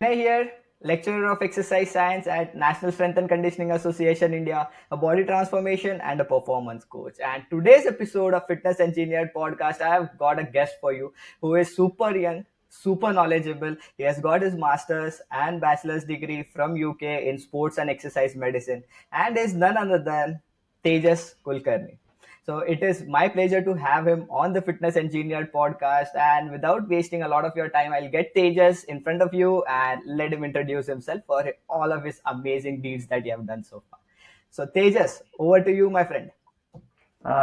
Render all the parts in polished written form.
Vinay here, lecturer of exercise science at National Strength and Conditioning Association India, a body transformation and a performance coach. And today's episode of Fitness Engineered Podcast, I have got a guest for you who is super young, super knowledgeable. He has got his master's and bachelor's degree from UK in sports and exercise medicine and is none other than Tejas Kulkarni. So it is my pleasure to have him on the Fitness Engineered podcast. And without wasting a lot of your time, I'll get Tejas in front of you and let him introduce himself for all of his amazing deeds that you have done so far. So Tejas, over to you, my friend.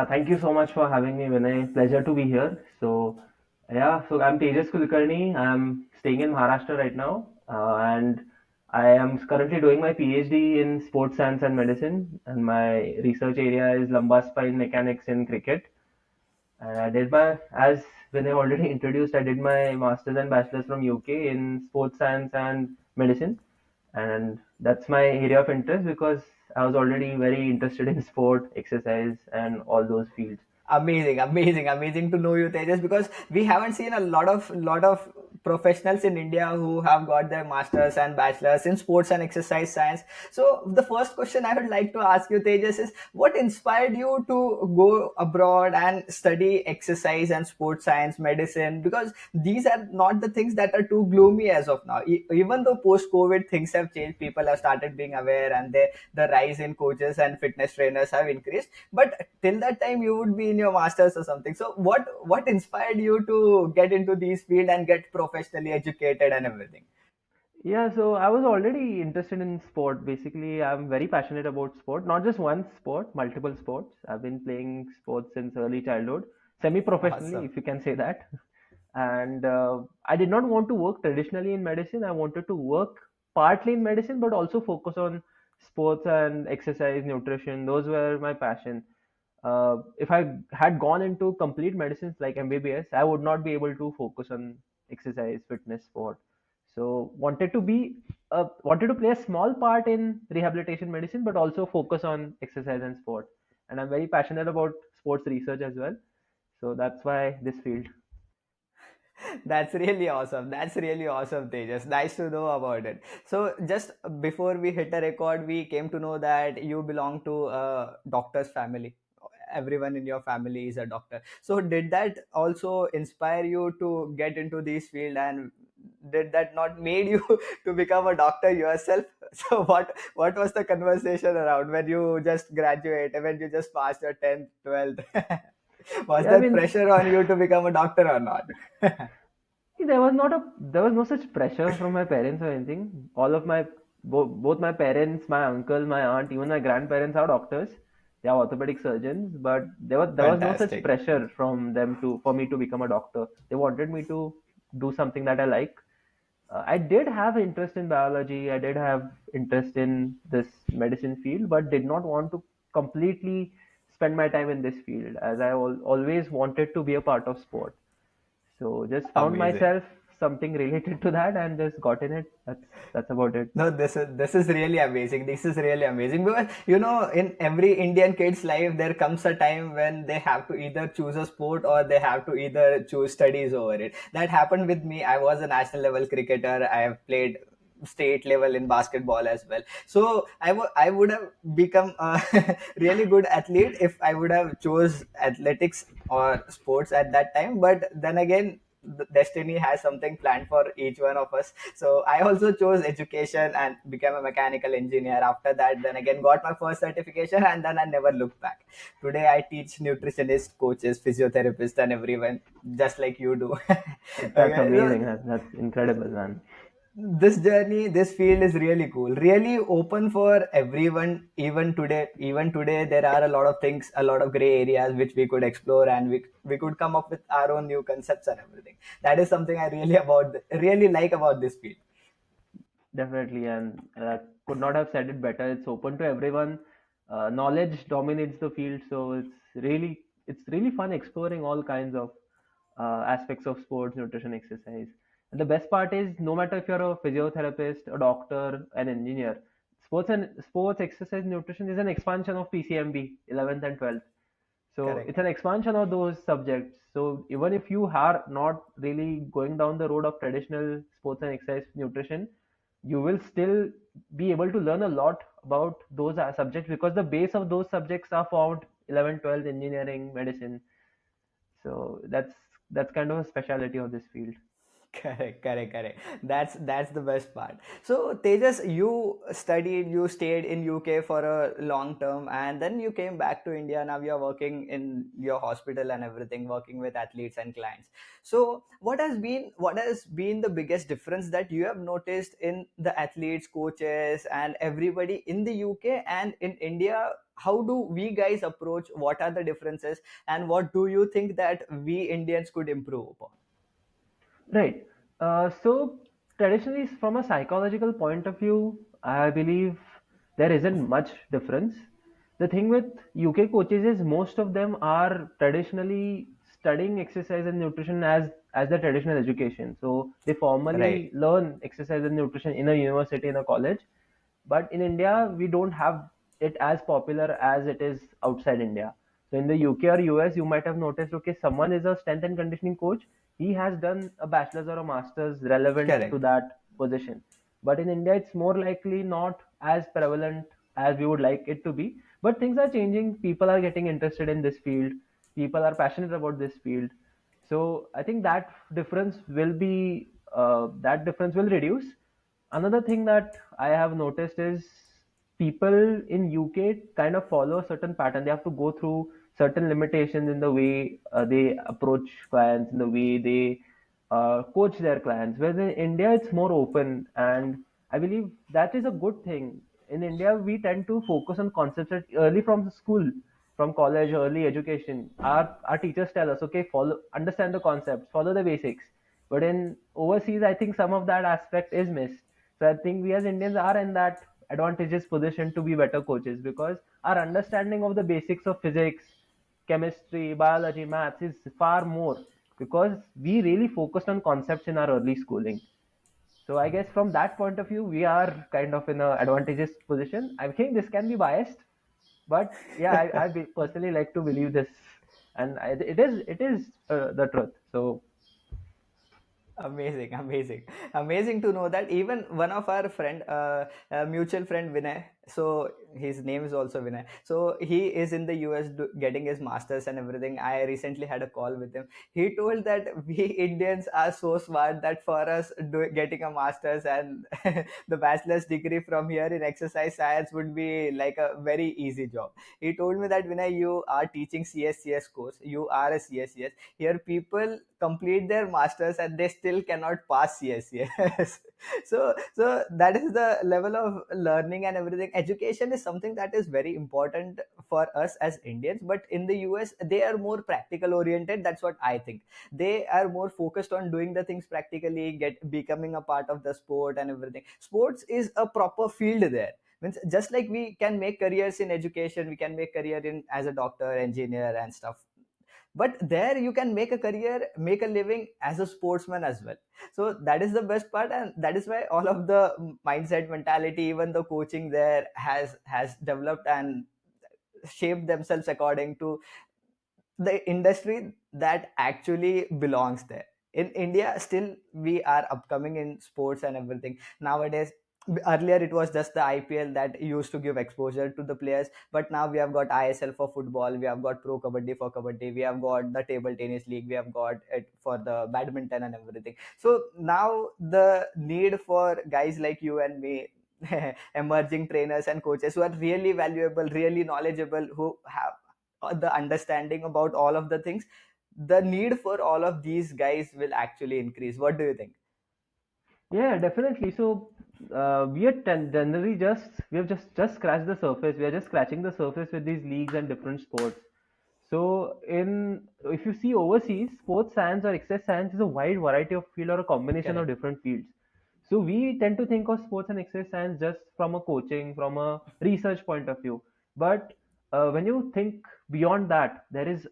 Thank you so much for having me, Vinay. Pleasure to be here. So I'm Tejas Kulkarni. I'm staying in Maharashtra right now, and I am currently doing my PhD in sports science and medicine. And my research area is lumbar spine mechanics in cricket. And as Vinay already introduced, I did my master's and bachelor's from UK in sports science and medicine. And that's my area of interest because I was already very interested in sport, exercise, and all those fields. Amazing to know you, Tejas, because we haven't seen a lot of professionals in India who have got their masters and bachelors in sports and exercise science. So the first question I would like to ask you, Tejas, is what inspired you to go abroad and study exercise and sports science medicine? Because these are not the things that are too gloomy as of now. Even though post COVID things have changed, people have started being aware, and the rise in coaches and fitness trainers have increased, but till that time you would be in your masters or something. So what inspired you to get into these field and get professionally educated and everything? Yeah, so I was already interested in sport. Basically, I'm very passionate about sport, not just one sport, multiple sports. I've been playing sports since early childhood, semi-professionally, Awesome. if you can say that. And I did not want to work traditionally in medicine. I wanted to work partly in medicine, but also focus on sports and exercise, nutrition. Those were my passion. If I had gone into complete medicines like MBBS, I would not be able to focus on exercise, fitness, sport. So wanted to play a small part in rehabilitation medicine, but also focus on exercise and sport. And I'm very passionate about sports research as well. So that's why this field. That's really awesome, Tejas. Nice to know about it. So just before we hit a record, we came to know that you belong to a doctor's family. Everyone in your family is a doctor. So did that also inspire you to get into this field, and did that not made you to become a doctor yourself? So what was the conversation around when you just graduated, when you just passed your 10th, 12th? Was Yeah, I there mean, pressure on you to become a doctor or not? there was no such pressure from my parents or anything. All of both my parents, my uncle, my aunt, even my grandparents are doctors. They are orthopedic surgeons, but there was no such Fantastic. pressure from them to for me to become a doctor. They wanted me to do something that I like. I did have interest in biology. I did have interest in this medicine field, but did not want to completely spend my time in this field, as always wanted to be a part of sport. So just found Amazing. myself something related to that and just got in it. That's about it. No, this is really amazing. This is really amazing because in every Indian kid's life, there comes a time when they have to either choose a sport or they have to either choose studies over it. That happened with me. I was a national level cricketer. I have played state level in basketball as well. So I would have become a really good athlete if I would have chose athletics or sports at that time. But then again, destiny has something planned for each one of us. So I also chose education and became a mechanical engineer. After that, then again got my first certification, and then I never looked back. Today I teach nutritionists, coaches, physiotherapists, and everyone just like you do. That's Okay, so amazing. That's incredible, man. this field is really cool, really open for everyone. Even today there are a lot of things, a lot of gray areas which we could explore, and we could come up with our own new concepts and everything. That is something I really like about this field. Definitely, and could not have said it better. It's open to everyone. Knowledge dominates the field, so it's really fun exploring all kinds of aspects of sports, nutrition, exercise. And the best part is, no matter if you're a physiotherapist, a doctor, an engineer, sports, exercise, nutrition is an expansion of PCMB 11th and 12th. So it's Correct. an expansion of those subjects. So even if you are not really going down the road of traditional sports and exercise nutrition, you will still be able to learn a lot about those subjects, because the base of those subjects are found 11, 12, engineering, medicine. So that's kind of a specialty of this field. Correct, correct, correct. That's the best part. So Tejas, you studied, you stayed in UK for a long term, and then you came back to India. Now you're working in your hospital and everything, working with athletes and clients. So what has been the biggest difference that you have noticed in the athletes, coaches, and everybody in the UK and in India? How do we guys approach? What are the differences, and what do you think that we Indians could improve upon? Right. So traditionally, from a psychological point of view, I believe there isn't much difference. The thing with UK coaches is most of them are traditionally studying exercise and nutrition as the traditional education. So they formally Right. learn exercise and nutrition in a university, in a college. But in India, we don't have it as popular as it is outside India. So in the UK or US, you might have noticed, okay, someone is a strength and conditioning coach. He has done a bachelor's or a master's relevant to Correct. that position. But in India, it's more likely not as prevalent as we would like it to be. But things are changing. People are getting interested in this field. People are passionate about this field. So I think that difference will reduce. Another thing that I have noticed is people in UK kind of follow a certain pattern. They have to go through certain limitations in the way they approach clients, in the way they coach their clients. Whereas in India, it's more open, and I believe that is a good thing. In India, we tend to focus on concepts early from the school, from college, early education. Our teachers tell us, okay, understand the concepts, follow the basics. But in overseas, I think some of that aspect is missed. So I think we as Indians are in that advantageous position to be better coaches, because our understanding of the basics of physics, chemistry, biology, maths is far more, because we really focused on concepts in our early schooling. So I guess from that point of view, we are kind of in a advantageous position. I think this can be biased, but yeah, personally like to believe this, and it is the truth. So Amazing, amazing, amazing to know that even one of our friend, mutual friend Vinay. So his name is also Vinay. So he is in the US getting his masters and everything. I recently had a call with him. He told that we Indians are so smart that for us getting a masters and the bachelor's degree from here in exercise science would be like a very easy job. He told me that Vinay, you are teaching CSCS course. You are a CSCS. Here people complete their masters and they still cannot pass CSCS. So that is the level of learning and everything. Education is something that is very important for us as Indians, but in the US they are more practical oriented. That's what I think. They are more focused on doing the things practically, get becoming a part of the sport and everything. Sports is a proper field there. Means just like we can make careers in education, we can make career in as a doctor, engineer and stuff, but there you can make a career, make a living as a sportsman as well. So that is the best part, and that is why all of the mindset, mentality, even the coaching there has developed and shaped themselves according to the industry that actually belongs there. In India still we are upcoming in sports and everything nowadays. Earlier it was just the IPL that used to give exposure to the players, but now we have got ISL for football, we have got Pro Kabaddi for kabaddi, we have got the table tennis league, we have got it for the badminton and everything. So now the need for guys like you and me, emerging trainers and coaches who are really valuable, really knowledgeable, who have the understanding about all of the things, the need for all of these guys will actually increase. What do you think? yeah, definitely. So we are generally we have just scratched the surface. We are just scratching the surface with these leagues and different sports. So in if you see overseas, sports science or exercise science is a wide variety of field or a combination of Correct. different fields. So we tend to think of sports and exercise science just from a coaching, from a research point of view. But when you think beyond that, there is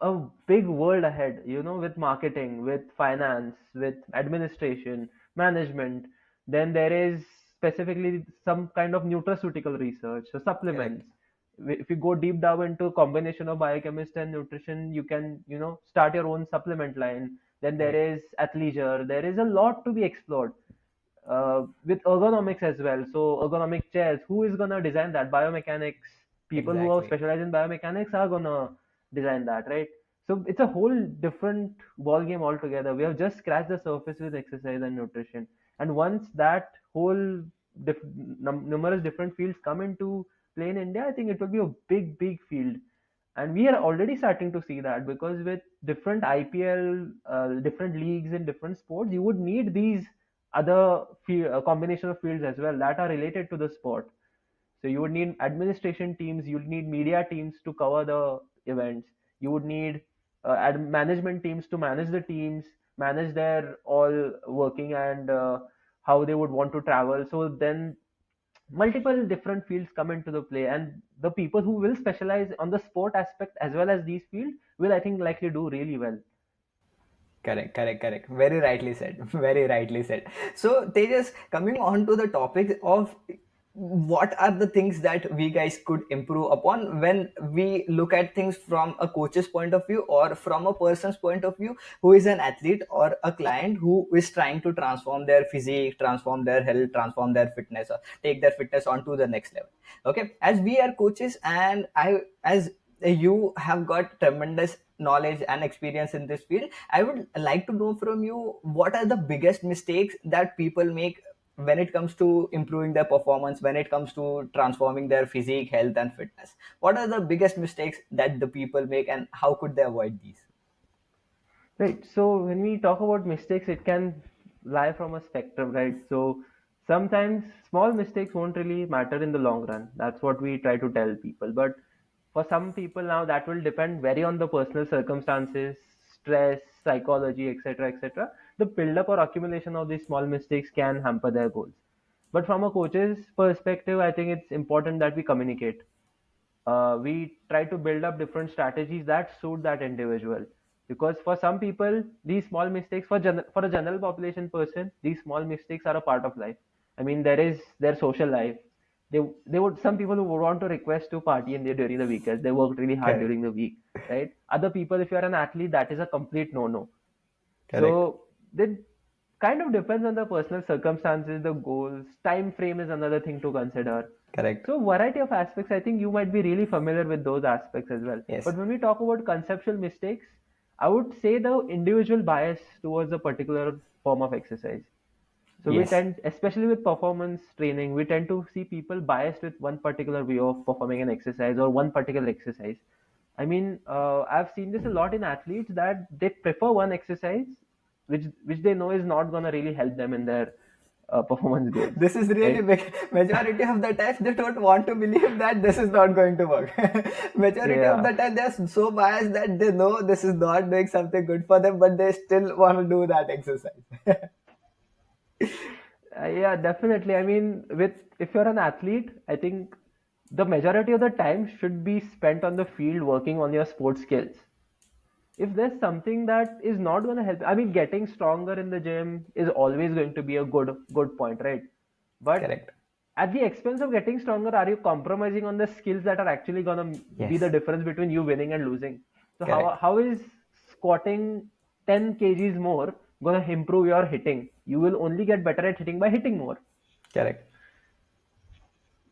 a big world ahead, with marketing, with finance, with administration, management. Then there is specifically some kind of nutraceutical research, so Correct. supplements. If you go deep down into combination of biochemist and nutrition, you can, start your own supplement line. Then there Correct. is athleisure. There is a lot to be explored. with ergonomics as well. So ergonomic chairs, who is gonna design that? Biomechanics, people who are Exactly. specialized in biomechanics are gonna design that, right? So it's a whole different ball game altogether. We have just scratched the surface with exercise and nutrition, and once that whole numerous different fields come into play in India, I think it will be a big field. And we are already starting to see that, because with different IPL, different leagues in different sports, you would need these other combination of fields as well that are related to the sport. So you would need administration teams, you would need media teams to cover the events, you would need management teams to manage the teams, manage their all working, and how they would want to travel. So then multiple different fields come into the play, and the people who will specialize on the sport aspect as well as these fields will, I think, likely do really well. Correct, correct, correct. Very rightly said. Very rightly said. So, Tejas, coming on to the topic of what are the things that we guys could improve upon when we look at things from a coach's point of view or from a person's point of view who is an athlete or a client who is trying to transform their physique, transform their health, transform their fitness, or take their fitness on to the next level. Okay, as we are coaches, and I, as you have got tremendous knowledge and experience in this field, I would like to know from you what are the biggest mistakes that people make when it comes to improving their performance, when it comes to transforming their physique, health, and fitness. What are the biggest mistakes that the people make, and how could they avoid these? Right. So when we talk about mistakes, it can lie from a spectrum, right? So sometimes small mistakes won't really matter in the long run. That's what we try to tell people. But for some people now, that will depend very on the personal circumstances, stress, psychology, etc., etc. The build-up or accumulation of these small mistakes can hamper their goals. But from a coach's perspective, I think it's important that we communicate. We try to build up different strategies that suit that individual, because for some people these small mistakes, for a general population person, these small mistakes are a part of life. I mean, there is their social life. They would, some people who would want to request to party in there during the weekends, they worked really hard Correct, during the week, right? Other people, if you're an athlete, that is a complete no-no. correct, So it kind of depends on the personal circumstances, the goals, time frame is another thing to consider. correct. So variety of aspects, I think you might be really familiar with those aspects as well. Yes, But when we talk about conceptual mistakes, I would say the individual bias towards a particular form of exercise. So we yes, tend, especially with performance training, we tend to see people biased with one particular way of performing an exercise or one particular exercise. I mean, I've seen this a lot in athletes that they prefer one exercise, which they know is not gonna really help them in their performance goals, this is really right? big. Majority of the time they don't want to believe that this is not going to work. Majority of Yeah. the time they're so biased that they know this is not doing something good for them, but they still want to do that exercise. Yeah, definitely. I mean, with if you're an athlete, I think the majority of the time should be spent on the field working on your sports skills. If there's something that is not going to help, I mean, getting stronger in the gym is always going to be a good point, right? But Correct. at the expense of getting stronger, are you compromising on the skills that are actually going to be the Yes. difference between you winning and losing? So Correct. how is squatting 10 kgs more going to improve your hitting? You will only get better at hitting by hitting more. Correct.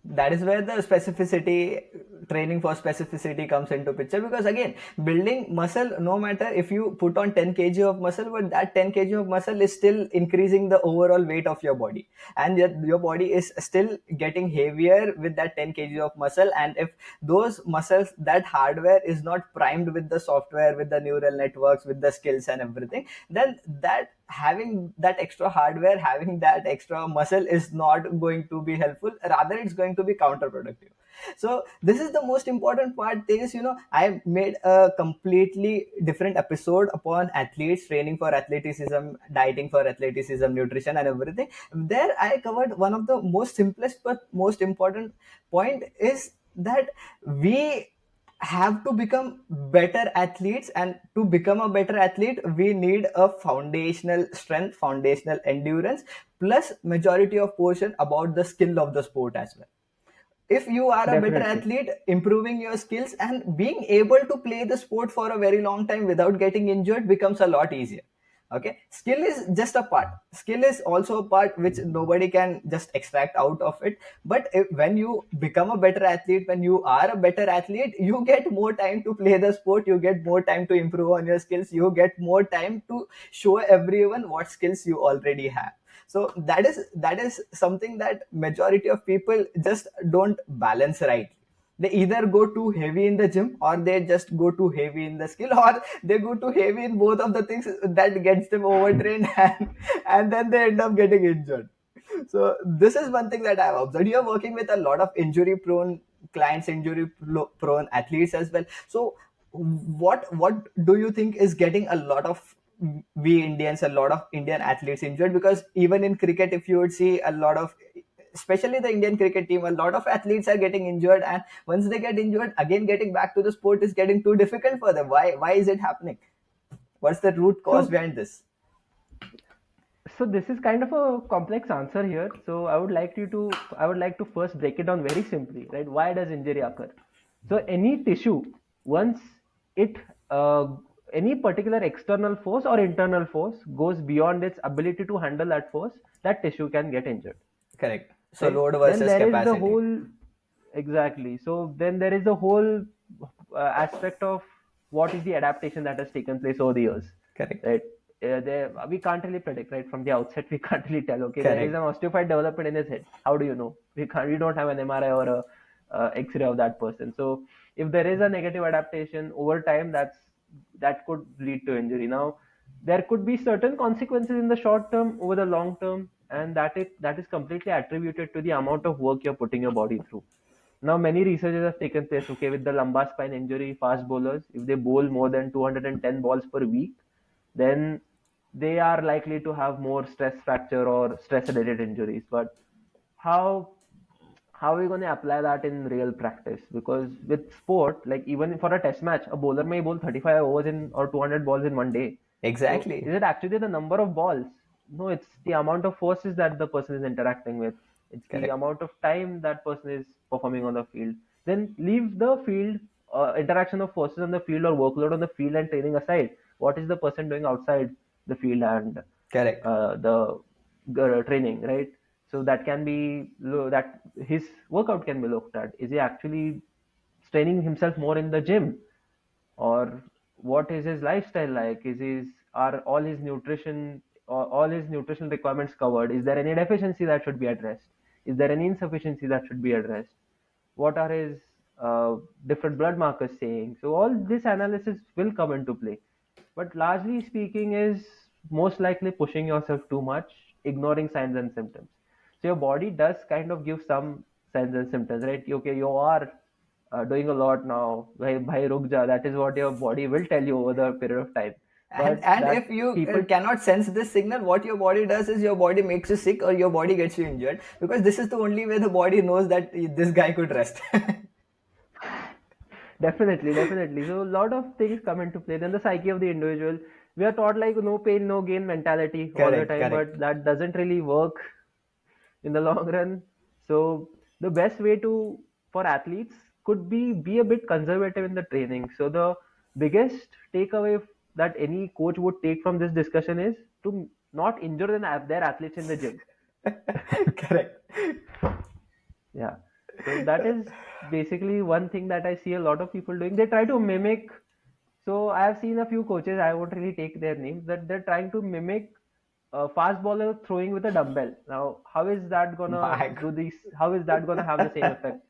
That is where the specificity, training for specificity comes into picture, because again, building muscle, no matter if you put on 10 kg of muscle, but that 10 kg of muscle is still increasing the overall weight of your body, and yet your body is still getting heavier with that 10 kg of muscle. And if those muscles, that hardware is not primed with the software, with the neural networks, with the skills and everything, then that having that extra hardware, having that extra muscle is not going to be helpful, rather it's going to be counterproductive. So this is the most important part. Is, I made a completely different episode upon athletes, training for athleticism, dieting for athleticism, nutrition and everything. There I covered one of the most simplest but most important point, is that we have to become better athletes, and to become a better athlete we need a foundational strength, foundational endurance, plus majority of portion about the skill of the sport as well. If you are a better Definitely. athlete, improving your skills and being able to play the sport for a very long time without getting injured becomes a lot easier. Okay, skill is just a part, skill is also a part which nobody can just extract out of it. But when you become a better athlete, when you are a better athlete, you get more time to play the sport, you get more time to improve on your skills, you get more time to show everyone what skills you already have. So that is something that majority of people just don't balance right. They either go too heavy in the gym, or they just go too heavy in the skill, or they go too heavy in both of the things, that gets them overtrained and then they end up getting injured. So this is one thing that I've observed. You're working with a lot of injury prone clients, injury prone athletes as well. So what do you think is getting a lot of we Indians, a lot of Indian athletes injured? Because even in cricket, if you would see a lot of, especially the Indian cricket team, a lot of athletes are getting injured, and once they get injured, again getting back to the sport is getting too difficult for them. Why is it happening? What's the root cause So behind this? so this is kind of a complex answer here. So I would like to first break it down very simply, right? Why does injury occur? So any tissue, once it any particular external force or internal force goes beyond its ability to handle that force, that tissue can get injured, Correct. So right? load Then versus there is the capacity. whole exactly. So then there is the whole aspect of what is the adaptation that has taken place over the years, Correct. right? We can't really predict, right? From the outset, we can't really tell. Okay, there is Correct. an osteophyte development in his head. How do you know? We don't have an MRI or a X-ray of that person. So if there is a negative adaptation over time, that could lead to injury. Now, there could be certain consequences in the short term, over the long term, and that is completely attributed to the amount of work you're putting your body through. Now, many researches have taken place, okay, with the lumbar spine injury, fast bowlers, if they bowl more than 210 balls per week, then they are likely to have more stress fracture or stress related injuries. But how how are we going to apply that in real practice? Because with sport, like even for a test match, a bowler may bowl 35 overs in or 200 balls in one day. So Exactly. is it actually the number of balls? No, it's the amount of forces that the person is interacting with. It's the Correct. amount of time that person is performing on the field. Then leave the field interaction of forces on the field or workload on the field and training aside. What is the person doing outside the field and Correct. the training, right? So that can be that his workout can be looked at. Is he actually training himself more in the gym, or what is his lifestyle like? Is his are all his nutrition requirements covered? Is there any deficiency that should be addressed? Is there any insufficiency that should be addressed? What are his different blood markers saying? So all this analysis will come into play, but largely speaking is most likely pushing yourself too much, ignoring signs and symptoms. So your body does kind of give some signs and symptoms, right? Okay, you are doing a lot now. Bhai ruk ja. That is what your body will tell you over the period of time. But And if that you people cannot sense this signal, what your body does is your body makes you sick, or your body gets you injured, because this is the only way the body knows that this guy could rest. definitely, definitely. So a lot of things come into play. Then the psyche of the individual. We are taught like no pain, no gain mentality all the Correct. time, Correct. but that doesn't really work in the long run. So the best way to for athletes could be a bit conservative in the training. So the biggest takeaway that any coach would take from this discussion is to not injure their athletes in the gym. Correct. Yeah. So that is basically one thing that I see a lot of people doing. They try to mimic. So I have seen a few coaches, I won't really take their names, that they're trying to mimic a fast bowler throwing with a dumbbell. Now, how is that gonna My do this? How is that gonna have the same effect?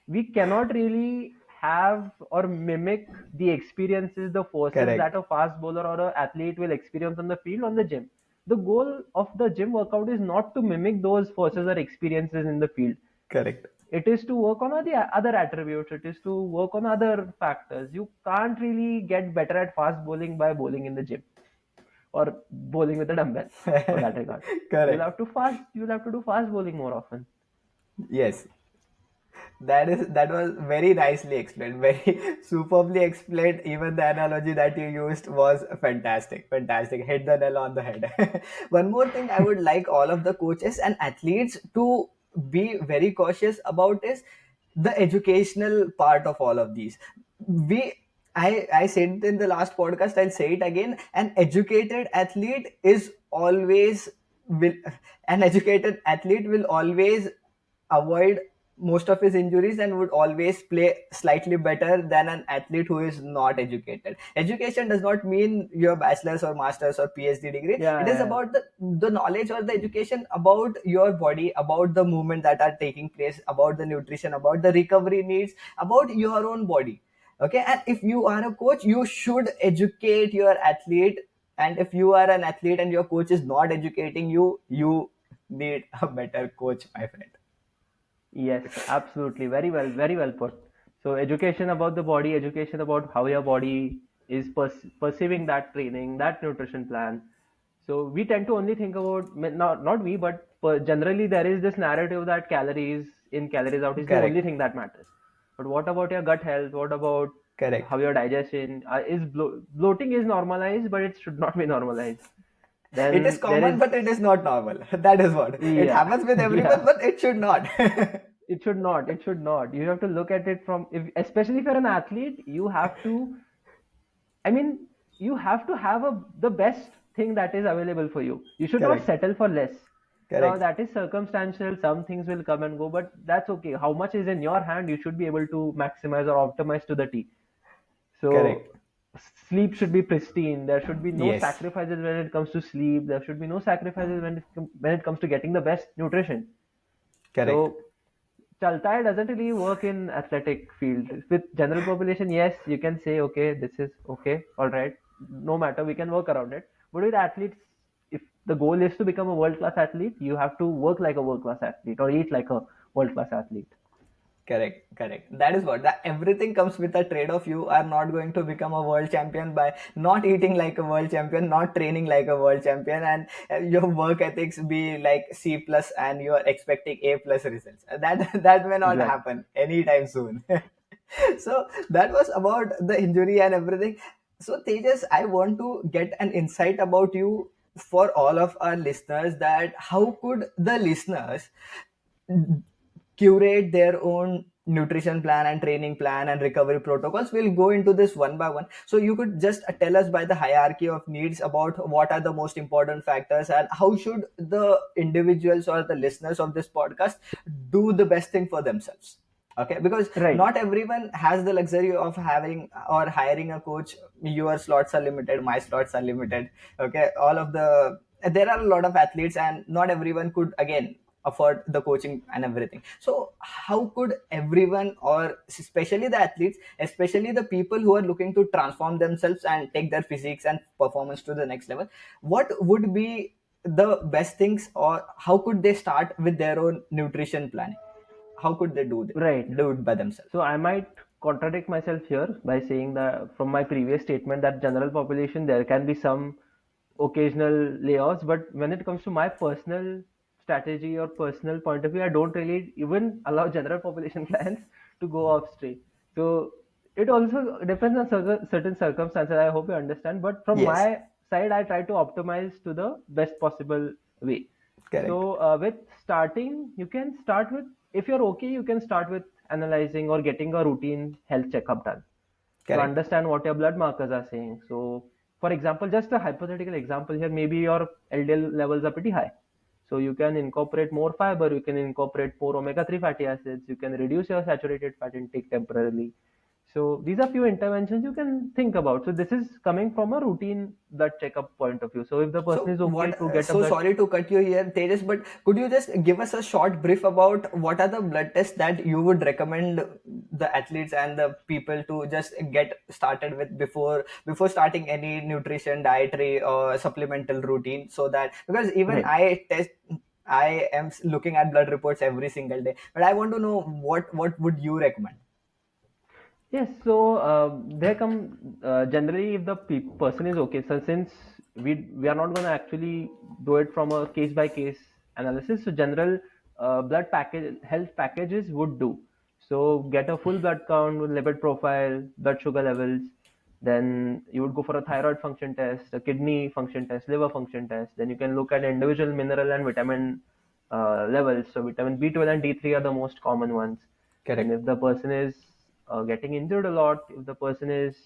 We cannot really have or mimic the experiences, the forces that Correct. a fast bowler or an athlete will experience on the field, on the gym. The goal of the gym workout is not to mimic those forces or experiences in the field. Correct. It is to work on the other attributes. It is to work on other factors. You can't really get better at fast bowling by bowling in the gym or bowling with a dumbbell for that regard. Correct. You'll have to do fast bowling more often. Yes. That was very nicely explained, very superbly explained. Even the analogy that you used was fantastic, fantastic. Hit the nail on the head. One more thing I would like all of the coaches and athletes to be very cautious about is the educational part of all of these. We I said in the last podcast, I'll say it again. An educated athlete is always will an educated athlete will always avoid most of his injuries and would always play slightly better than an athlete who is not educated. Education does not mean your bachelor's or master's or PhD degree. Yeah, It is yeah, about the knowledge or the education about your body, about the movement that are taking place, about the nutrition, about the recovery needs, about your own body. Okay, and if you are a coach, you should educate your athlete. And if you are an athlete and your coach is not educating you, you need a better coach, my friend. yes, absolutely. Very well put. So, education about the body, education about how your body is perceiving that training, that nutrition plan. So, we tend to only think about, not we, but generally there is this narrative that calories in, calories out is the only Correct. thing that matters. But what about your gut health? What about Correct. how your digestion is bloating is normalized, but it should not be normalized. It is Then there common, is, but it is not normal. That is what. It yeah, happens with everyone, yeah. but it should not. It should not. It should not. You have to look at it from, if, especially if you're an athlete, you have to. I mean, you have to have the best thing that is available for you. You should not Correct. settle for less. Now Correct. that is circumstantial. Some things will come and go, but that's okay. How much is in your hand? You should be able to maximize or optimize to the T. So Correct. sleep should be pristine. There should be no Yes. sacrifices when it comes to sleep. There should be no sacrifices when it comes to getting the best nutrition. Correct. So Chaltai doesn't really work in athletic field. With general population, yes, you can say, okay, this is okay, all right, no matter, we can work around it. But with athletes, if the goal is to become a world class athlete, you have to work like a world class athlete or eat like a world class athlete. Correct, correct. That is what that everything comes with a trade-off. You are not going to become a world champion by not eating like a world champion, not training like a world champion, and your work ethics be like C plus, and you are expecting A plus results. That may not Exactly. happen anytime soon. So that was about the injury and everything. So Tejas, I want to get an insight about you for all of our listeners. That how could the listeners curate their own nutrition plan and training plan and recovery protocols. We'll go into this one by one, so you could just tell us by the hierarchy of needs about what are the most important factors and how should the individuals or the listeners of this podcast do the best thing for themselves. Okay, because Right. not everyone has the luxury of having or hiring a coach. Your slots are limited, my slots are limited. Okay, all of the there are a lot of athletes and not everyone could again afford the coaching and everything. So how could everyone, or especially the athletes, especially the people who are looking to transform themselves and take their physiques and performance to the next level, what would be the best things, or how could they start with their own nutrition planning? How could they Right. do it by themselves? So I might contradict myself here by saying that from my previous statement that general population there can be some occasional layoffs, but when it comes to my personal strategy or personal point of view, I don't really even allow general population clients to go off straight. So it also depends on certain circumstances. I hope you understand. But from Yes. my side, I try to optimize to the best possible way. Correct. So with starting, you can start with, if you're okay, you can start with analyzing or getting a routine health checkup done to Correct. understand what your blood markers are saying. So, for example, just a hypothetical example here, maybe your LDL levels are pretty high. So you can incorporate more fiber, you can incorporate more omega-3 fatty acids, you can reduce your saturated fat intake temporarily. So these are few interventions you can think about. So this is coming from a routine blood checkup point of view. So if the person So is okay what? to get a So blood, sorry to cut you here, Tejas, but could you just give us a short brief about what are the blood tests that you would recommend the athletes and the people to just get started with before starting any nutrition, dietary, or supplemental routine? So that, because even right? I am looking at blood reports every single day, but I want to know what would you recommend? Yes, so there come generally if the person is okay. So since we are not going to actually do it from a case by case analysis, so general blood package health packages would do. So get a full blood count with lipid profile, blood sugar levels. Then you would go for a thyroid function test, a kidney function test, liver function test. Then you can look at individual mineral and vitamin levels. So vitamin B12 and D3 are the most common ones. Then Correct. if the person is getting injured a lot, if the person is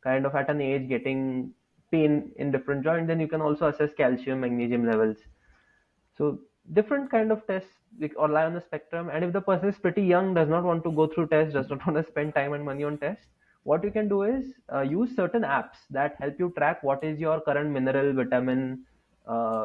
kind of at an age getting pain in different joints, then you can also assess calcium, magnesium levels. So different kind of tests or lie on the spectrum. And if the person is pretty young, does not want to go through tests, does not want to spend time and money on tests, what you can do is use certain apps that help you track what is your current mineral, vitamin,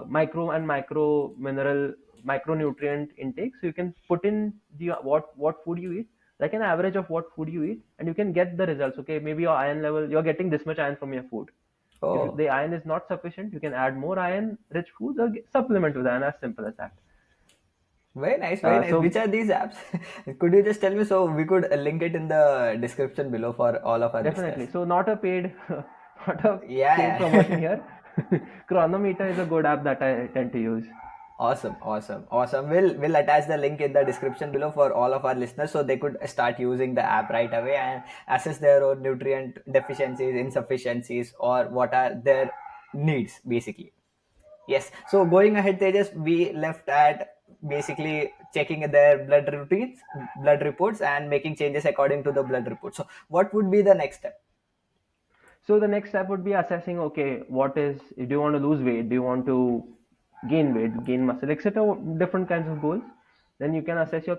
micro and macro mineral, micronutrient intake. So you can put in the what food you eat, like an average of what food you eat, and you can get the results. Okay, maybe your iron level, you're getting this much iron from your food. If Oh, the iron is not sufficient, you can add more iron rich foods or supplement with iron, as simple as that. very nice, very nice. So Which are these apps? Could you just tell me so we could link it in the description below for all of our definitely. listeners? So not a paid not a paid Yeah, promotion yeah. here. Chronometer is a good app that I tend to use. Awesome, awesome, awesome. We'll attach the link in the description below for all of our listeners so they could start using the app right away and assess their own nutrient deficiencies, insufficiencies, or what are their needs basically. Yes. So going ahead, Tejas, we left at basically checking their blood routines, blood reports, and making changes according to the blood report. So what would be the next step? So the next step would be assessing, okay, what is, do you want to lose weight? Do you want to gain weight, gain muscle, etc. Different kinds of goals. Then you can assess your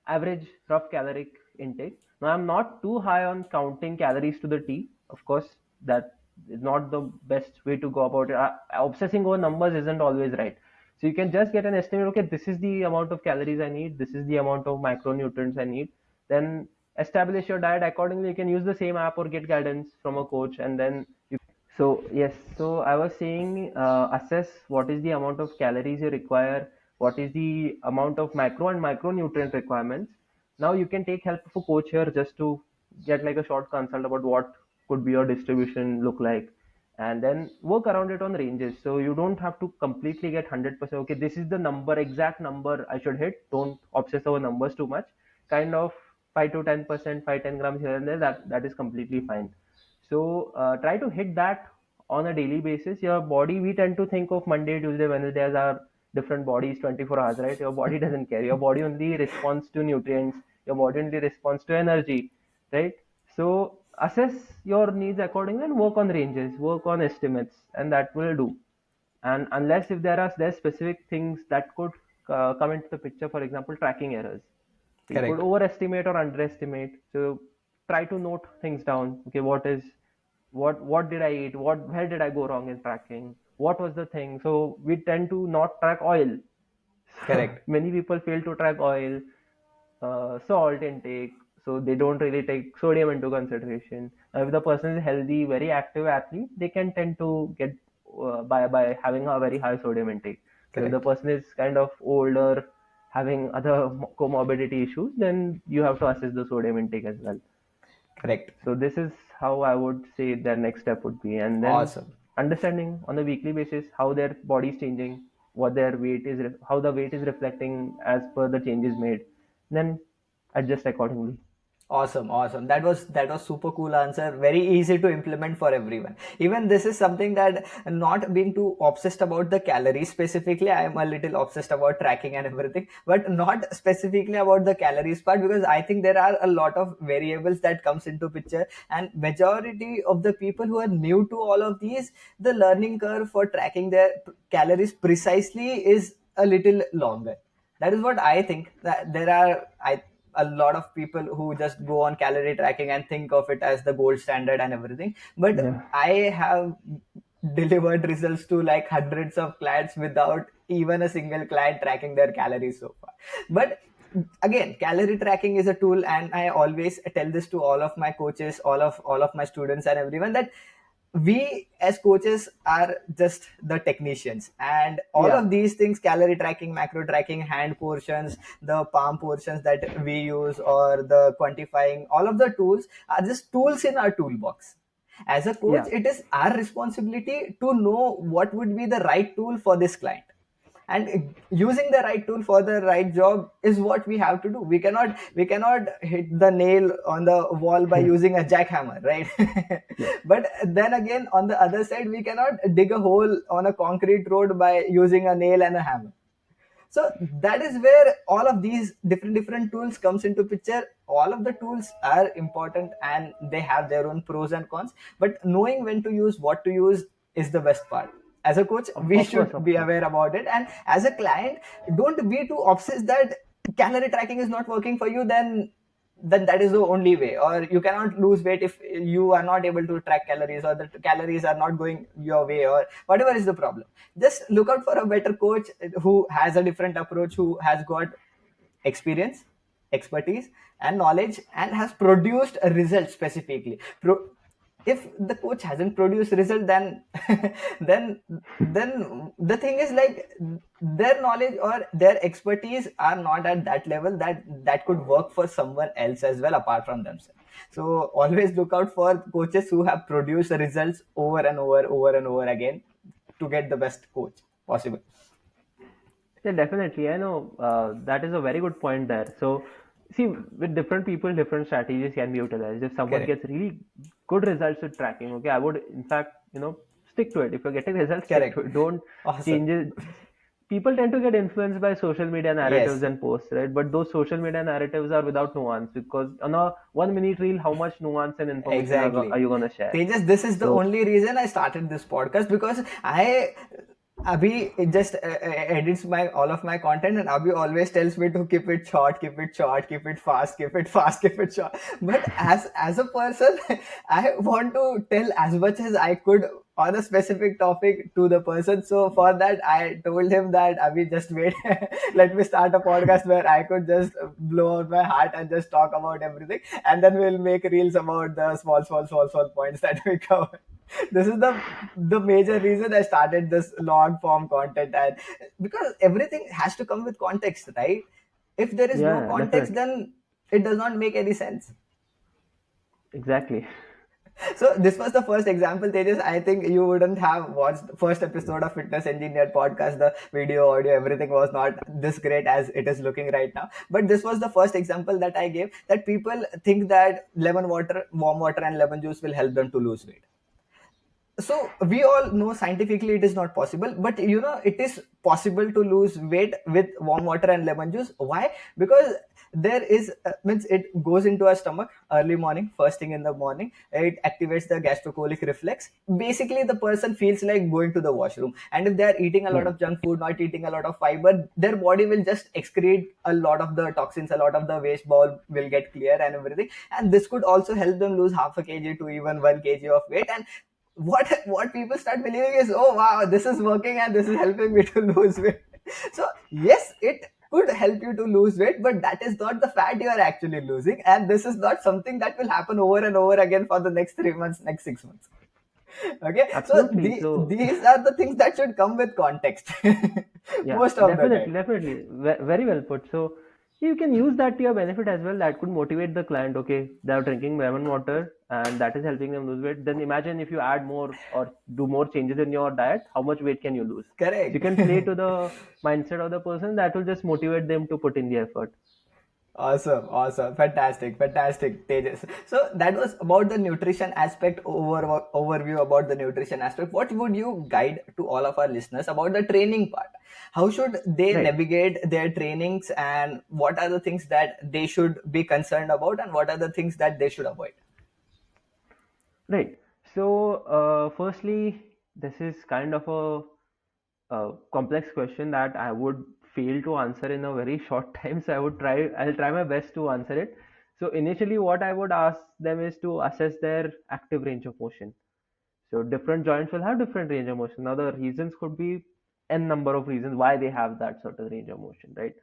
average rough caloric intake. Now I'm not too high on counting calories to the T. Of course, that is not the best way to go about it. Obsessing over numbers isn't always right. So you can just get an estimate. Okay, this is the amount of calories I need. This is the amount of micronutrients I need. Then establish your diet accordingly. You can use the same app or get guidance from a coach, and then so yes, so I was saying assess what is the amount of calories you require, what is the amount of macro and micronutrient requirements. Now you can take help of a coach here just to get like a short consult about what could be your distribution look like, and then work around it on ranges. So you don't have to completely get 100%. Okay, this is the number, exact number I should hit. Don't obsess over numbers too much. Kind of 5 to 10%, 5-10 grams here and there. That is completely fine. So try to hit that on a daily basis. Your body, we tend to think of Monday, Tuesday, Wednesday as our different bodies 24 hours, right? Your body doesn't care. Your body only responds to nutrients. Your body only responds to energy, right? So assess your needs accordingly and work on ranges, work on estimates, and that will do. And unless if there's specific things that could come into the picture, for example, tracking errors. So you could Correct. overestimate or underestimate. So try to note things down. Okay, what did I eat? Where did I go wrong in tracking? What was the thing? So we tend to not track oil. So Correct. many people fail to track oil, salt intake. So they don't really take sodium into consideration. If the person is healthy, very active athlete, they can tend to get by having a very high sodium intake. But if the Correct. person is kind of older, having other comorbidity issues, then you have to assess the sodium intake as well. Correct. So this is how I would say their next step would be, and then Awesome. understanding on a weekly basis how their body is changing, what their weight is, how the weight is reflecting as per the changes made, then adjust accordingly. Awesome, awesome. That was super cool answer. Very easy to implement for everyone. Even this is something that not being too obsessed about the calories specifically. I am a little obsessed about tracking and everything, but not specifically about the calories part because I think there are a lot of variables that comes into picture. And majority of the people who are new to all of these, the learning curve for tracking their calories precisely is a little longer. That is what I think. That there are a lot of people who just go on calorie tracking and think of it as the gold standard and everything, but Yeah, I have delivered results to like hundreds of clients without even a single client tracking their calories so far. But again, calorie tracking is a tool, and I always tell this to all of my coaches, all of my students and everyone, that we as coaches are just the technicians, and all yeah, of these things, calorie tracking, macro tracking, hand portions, the palm portions that we use, or the quantifying, all of the tools are just tools in our toolbox. As a coach, yeah, it is our responsibility to know what would be the right tool for this client, and using the right tool for the right job is what we have to do. We cannot hit the nail on the wall by using a jackhammer, right? yes, But then again, on the other side, we cannot dig a hole on a concrete road by using a nail and a hammer. So that is where all of these different tools comes into picture. All of the tools are important and they have their own pros and cons, but knowing when to use, what to use, is the best part. As a coach, we Of course, should of be course. aware about it, and as a client, don't be too obsessed that calorie tracking is not working for you. Then that is the only way, or you cannot lose weight if you are not able to track calories, or the calories are not going your way, or whatever is the problem. Just look out for a better coach who has a different approach, who has got experience, expertise, and knowledge, and has produced a result specifically. If the coach hasn't produced result, then then then the thing is like, their knowledge or their expertise are not at that level that could work for someone else as well apart from themselves. So always look out for coaches who have produced results over and over again to get the best coach possible. Yeah, definitely. I know that is a very good point there. So, see, with different people, different strategies can be utilized. If someone Correct. gets really good results with tracking, okay, I would, in fact, stick to it. If you're getting results, stick to Correct. it. Don't Awesome. change it. People tend to get influenced by social media narratives Yes. and posts, right? But those social media narratives are without nuance, because on a 1 minute reel, how much nuance and information are Exactly. you going to share? Tejas, this is the So, only reason I started this podcast, because Abhi just edits my all of my content, and Abhi always tells me to keep it short, keep it short, keep it fast, keep it fast, keep it short. But as a person, I want to tell as much as I could on a specific topic to the person. So for that, I told him that Abhi, just wait, let me start a podcast where I could just blow out my heart and just talk about everything, and then we'll make reels about the small points that we cover. This is the major reason I started this long form content, and because everything has to come with context, right? If there is no yeah, context, definitely. then it does not make any sense. Exactly. So this was the first example, Tejas. I think you wouldn't have watched the first episode of Fitness Engineered podcast. The video, audio, everything was not this great as it is looking right now. But this was the first example that I gave, that people think that lemon water, warm water, and lemon juice will help them to lose weight. So we all know scientifically it is not possible, but it is possible to lose weight with warm water and lemon juice. Why? Because there is means it goes into our stomach early morning, first thing in the morning. It activates the gastrocolic reflex. Basically the person feels like going to the washroom, and if they are eating a lot Right. of junk food, not eating a lot of fiber, their body will just excrete a lot of the toxins, a lot of the waste ball will get clear and everything. And this could also help them lose half a kg to even 1 kg of weight. And what people start believing is, oh wow, this is working and this is helping me to lose weight. So yes, it could help you to lose weight, but that is not the fat you are actually losing, and this is not something that will happen over and over again for the next 3 months, next 6 months. Okay, so Absolutely. So, these are the things that should come with context. yeah, Most of the time. definitely, definitely. Very well put. So you can use that to your benefit as well. That could motivate the client. Okay, they're drinking lemon water and that is helping them lose weight. Then imagine if you add more or do more changes in your diet, how much weight can you lose? So you Correct. can play to the mindset of the person. That will just motivate them to put in the effort. Awesome, awesome, fantastic, fantastic, Tejas. So that was about the nutrition aspect, overview about the nutrition aspect. What would you guide to all of our listeners about the training part? How should they Right. navigate their trainings, and what are the things that they should be concerned about, and what are the things that they should avoid? Right. So, firstly, this is kind of a complex question that I would fail to answer in a very short time. So I'll try my best to answer it. So initially, what I would ask them is to assess their active range of motion. So different joints will have different range of motion. Now the reasons could be n number of reasons why they have that certain range of motion, right?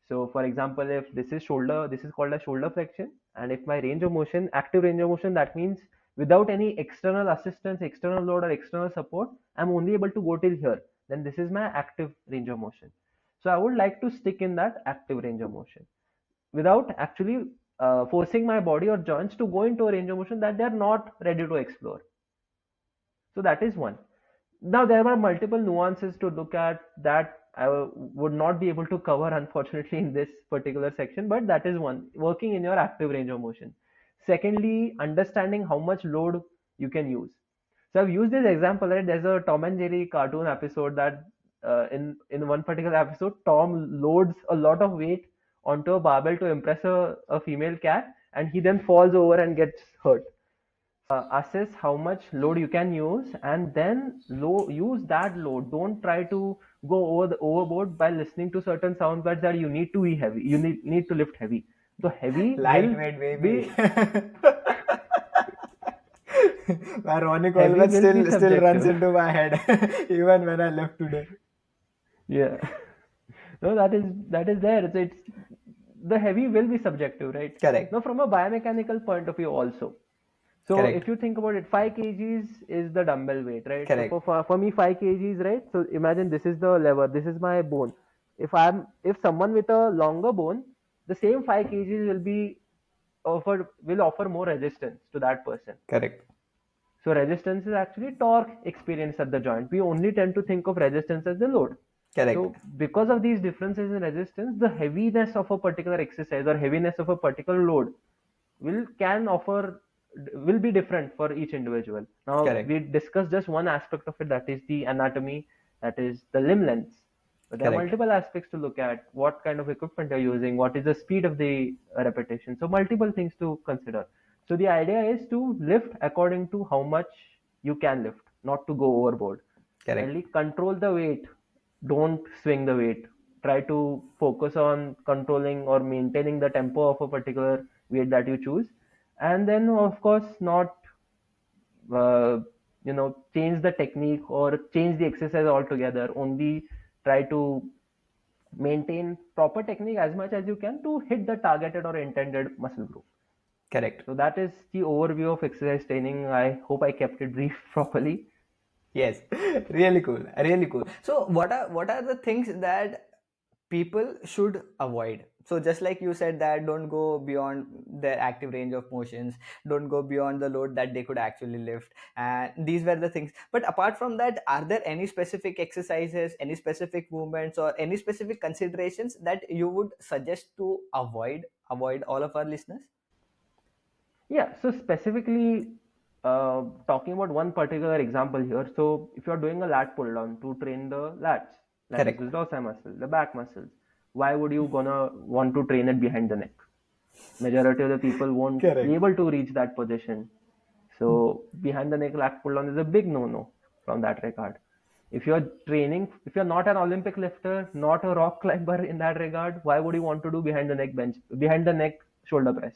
So for example, if this is shoulder, this is called a shoulder flexion, and if my range of motion, active range of motion, that means without any external assistance, external load or external support, I'm only able to go till here. Then this is my active range of motion. So I would like to stick in that active range of motion without actually forcing my body or joints to go into a range of motion that they are not ready to explore. So that is one. Now there are multiple nuances to look at that I would not be able to cover unfortunately in this particular section, but that is one, working in your active range of motion. Secondly, understanding how much load you can use. So I've used this example, right? There's a Tom and Jerry cartoon episode that in one particular episode, Tom loads a lot of weight onto a barbell to impress a female cat, and he then falls over and gets hurt. Assess how much load you can use, and then use that load. Don't try to go overboard by listening to certain sound bites that you need to be heavy, you need to lift heavy. So heavy will Lightweight, baby. be Ironic heavy always will be still runs subjective. into my head, even when I left today. Yeah. No, that is there. It's the heavy will be subjective, right? Correct. Now, from a biomechanical point of view, also. So Correct. if you think about it, 5 kgs is the dumbbell weight, right? So Correct. for me, 5 kgs, right? So imagine this is the lever, this is my bone. If someone with a longer bone, the same 5 kgs will offer more resistance to that person. Correct. So resistance is actually torque experienced at the joint. We only tend to think of resistance as the load. Correct. So because of these differences in resistance, the heaviness of a particular exercise or heaviness of a particular load will be different for each individual. Now Correct. we discussed just one aspect of it, that is the anatomy, that is the limb lengths. But there are Correct. multiple aspects to look at. What kind of equipment you're using, what is the speed of the repetition. So multiple things to consider. So the idea is to lift according to how much you can lift, not to go overboard. Correct. Only control the weight, don't swing the weight. Try to focus on controlling or maintaining the tempo of a particular weight that you choose, and then of course not uh, change the technique or change the exercise altogether. Only try to maintain proper technique as much as you can to hit the targeted or intended muscle group. Correct. So that is the overview of exercise training. I hope I kept it brief properly. Yes. Really cool. Really cool. So what are the things that people should avoid? So just like you said, that don't go beyond their active range of motions, don't go beyond the load that they could actually lift, and these were the things. But apart from that, are there any specific exercises, any specific movements, or any specific considerations that you would suggest to avoid all of our listeners? Yeah, so specifically talking about one particular example here. So if you're doing a lat pull down to train the lats, Correct. latissimus dorsi muscle, the back muscles, why would you gonna want to train it behind the neck? Majority of the people won't be Correct. able to reach that position. So behind the neck lat pull down is a big no-no from that regard. If you're not an Olympic lifter, not a rock climber in that regard, why would you want to do behind the neck shoulder press?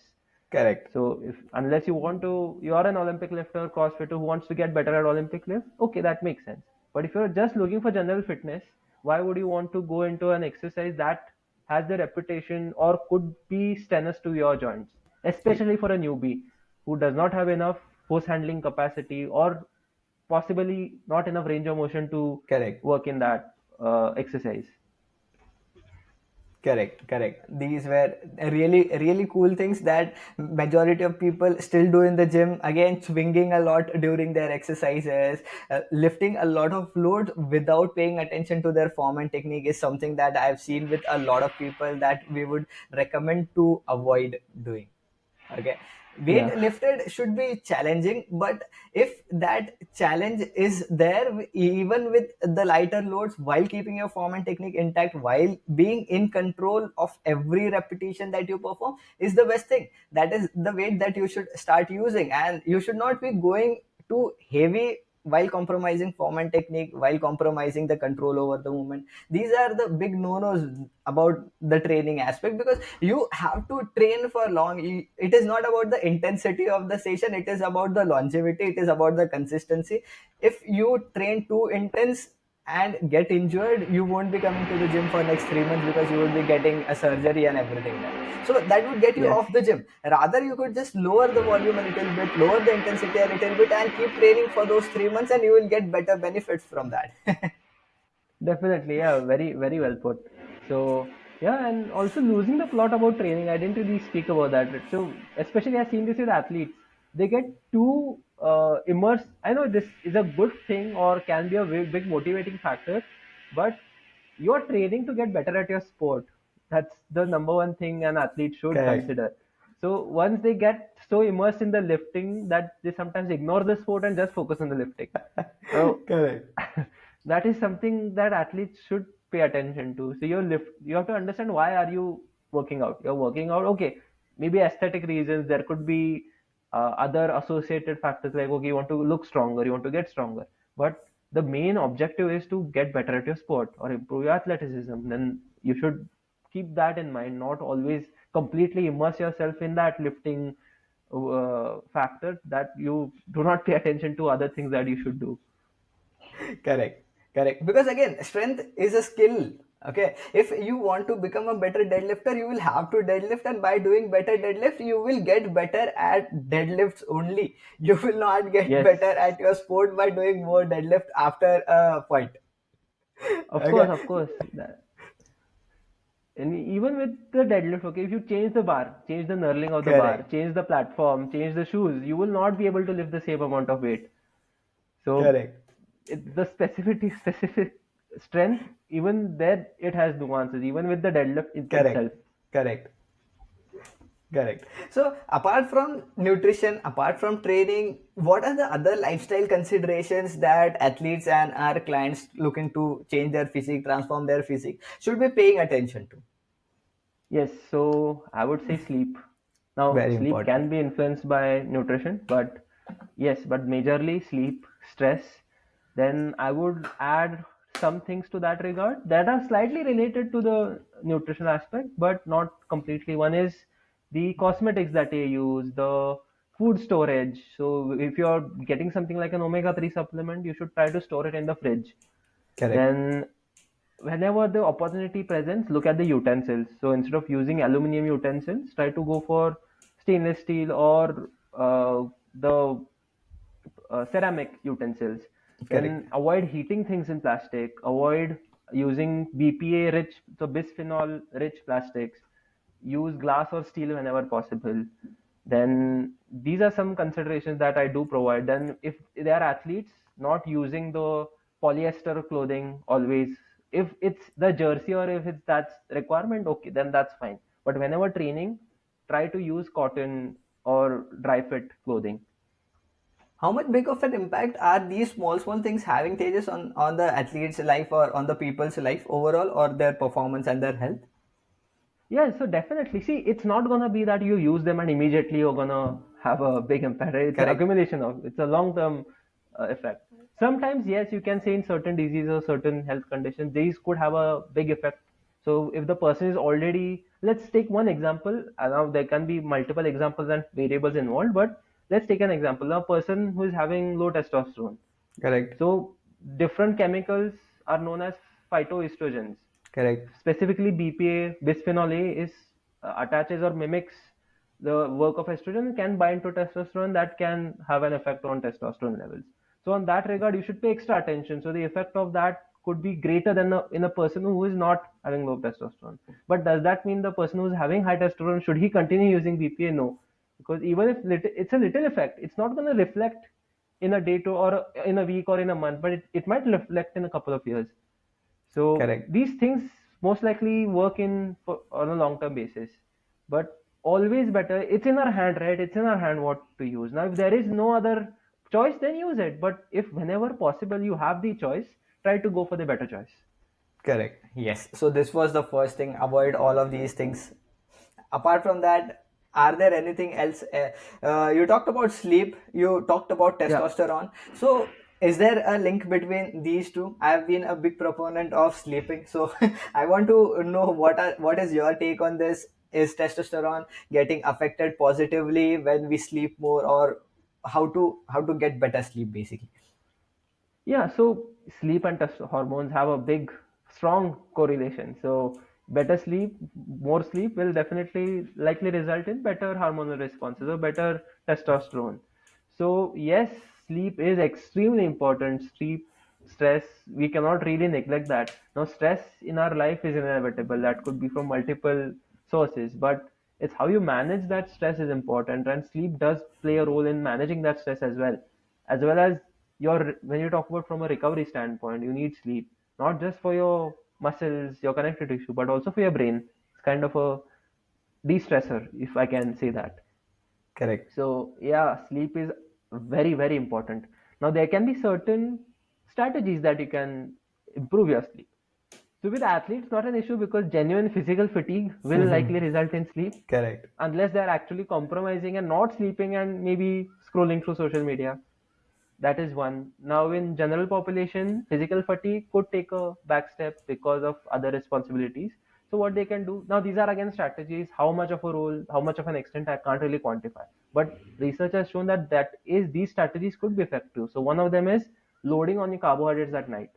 Correct. So if unless you're an Olympic lifter, CrossFitter who wants to get better at Olympic lift, okay, that makes sense. But if you're just looking for general fitness, why would you want to go into an exercise that has the reputation or could be strenuous to your joints, especially for a newbie who does not have enough force handling capacity or possibly not enough range of motion to Correct. work in that exercise. Correct, correct. These were really, really cool things that majority of people still do in the gym. Again, swinging a lot during their exercises, lifting a lot of load without paying attention to their form and technique is something that I've seen with a lot of people that we would recommend to avoid doing. Okay, weight Yeah. lifted should be challenging, but if that challenge is there even with the lighter loads, while keeping your form and technique intact, while being in control of every repetition that you perform, is the best thing. That is the weight that you should start using, and you should not be going too heavy while compromising form and technique, while compromising the control over the movement. These are the big no-nos about the training aspect, because you have to train for long. It is not about the intensity of the session, it is about the longevity, it is about the consistency. If you train too intense and get injured, you won't be coming to the gym for next 3 months, because you will be getting a surgery and everything done. So that would get you Yes. off the gym. Rather, you could just lower the volume a little bit, lower the intensity a little bit, and keep training for those 3 months, and you will get better benefits from that. Definitely, yeah, very, very well put. So, yeah, and also losing the plot about training, I didn't really speak about that. So, especially I've seen this with athletes, they get too immersed. I know this is a good thing or can be a big motivating factor, but you're training to get better at your sport. That's the number one thing an athlete should Correct. consider. So, once they get so immersed in the lifting that they sometimes ignore the sport and just focus on the lifting. So, Correct. that is something that athletes should pay attention to. So you have to understand why are you working out. You're working out, okay, maybe aesthetic reasons. There could be other associated factors like, okay, you want to look stronger, you want to get stronger, but the main objective is to get better at your sport or improve your athleticism. Then you should keep that in mind, not always completely immerse yourself in that lifting factor, that you do not pay attention to other things that you should do. Correct, correct. Because again, strength is a skill. Okay, if you want to become a better deadlifter, you will have to deadlift, and by doing better deadlift, you will get better at deadlifts only. You will not get Yes, better at your sport by doing more deadlift after a point. of course, Okay, of course. And even with the deadlift, okay, if you change the bar, change the knurling of the bar, correct, change the platform, change the shoes, you will not be able to lift the same amount of weight. So correct, the specific strength, even there, it has nuances. Even with the deadlift correct, itself. correct. Correct. So, apart from nutrition, apart from training, what are the other lifestyle considerations that athletes and our clients looking to change their physique, transform their physique, should be paying attention to? Yes, so I would say sleep. Now, Very sleep important. can be influenced by nutrition, but yes, but majorly sleep, stress. Then I would add some things to that regard that are slightly related to the nutrition aspect, but not completely. One is the cosmetics that you use, the food storage. So if you're getting something like an omega-3 supplement, you should try to store it in the fridge. Correct. Then whenever the opportunity presents, look at the utensils. So instead of using aluminum utensils, try to go for stainless steel or the ceramic utensils. Correct. Then avoid heating things in plastic. Avoid using BPA rich, so bisphenol rich plastics. Use glass or steel whenever possible. Then these are some considerations that I do provide. Then if they are athletes, not using the polyester clothing always. If it's the jersey or if it's that's requirement, okay, then that's fine. But whenever training, try to use cotton or dry fit clothing. How much big of an impact are these small things having, Tejas, on the athlete's life or on the people's life overall or their performance and their health? Yeah, so definitely. See, it's not gonna be that you use them and immediately you're gonna have a big impact. Right? It's an Correct. accumulation of. It's a long-term effect. Sometimes, yes, you can say in certain diseases or certain health conditions, these could have a big effect. So, if the person is already, let's take one example. Now there can be multiple examples and variables involved, but let's take an example. A person who is having low testosterone. Correct. So, different chemicals are known as phytoestrogens. Correct. Specifically, BPA, bisphenol A, is attaches or mimics the work of estrogen and can bind to testosterone that can have an effect on testosterone levels. So, on that regard, you should pay extra attention. So, the effect of that could be greater than in a person who is not having low testosterone. But does that mean the person who is having high testosterone should he continue using BPA? No, because even if it's a little effect, it's not going to reflect in a day to or in a week or in a month, but it might reflect in a couple of years. So Correct. these things most likely work on a long term basis, but always better. It's in our hand, right? It's in our hand what to use. Now, if there is no other choice, then use it. But if whenever possible you have the choice, try to go for the better choice. Correct. Yes. So this was the first thing. Avoid all of these things. Apart from that, are there anything else? You talked about sleep. You talked about Yeah. testosterone. So is there a link between these two? I have been a big proponent of sleeping. So I want to know what is your take on this? Is testosterone getting affected positively when we sleep more, or how to get better sleep basically? Yeah, so sleep and test hormones have a big, strong correlation. So better sleep, more sleep will definitely likely result in better hormonal responses or better testosterone. So yes, sleep is extremely important. Sleep, stress, we cannot really neglect that. Now stress in our life is inevitable. That could be from multiple sources, but it's how you manage that stress is important, and sleep does play a role in managing that stress as well as your when you talk about from a recovery standpoint, you need sleep not just for your muscles, your connective tissue, but also for your brain. It's kind of a de-stressor, if I can say that. Correct. So yeah, sleep is very important. Now there can be certain strategies that you can improve your sleep. So with athletes, not an issue because genuine physical fatigue will likely result in sleep Correct. unless they're actually compromising and not sleeping and maybe scrolling through social media. That is one. Now, in general population, physical fatigue could take a back step because of other responsibilities. So, what they can do now, these are again strategies. How much of a role, how much of an extent, I can't really quantify. But research has shown that these strategies could be effective. So, one of them is loading on your carbohydrates at night.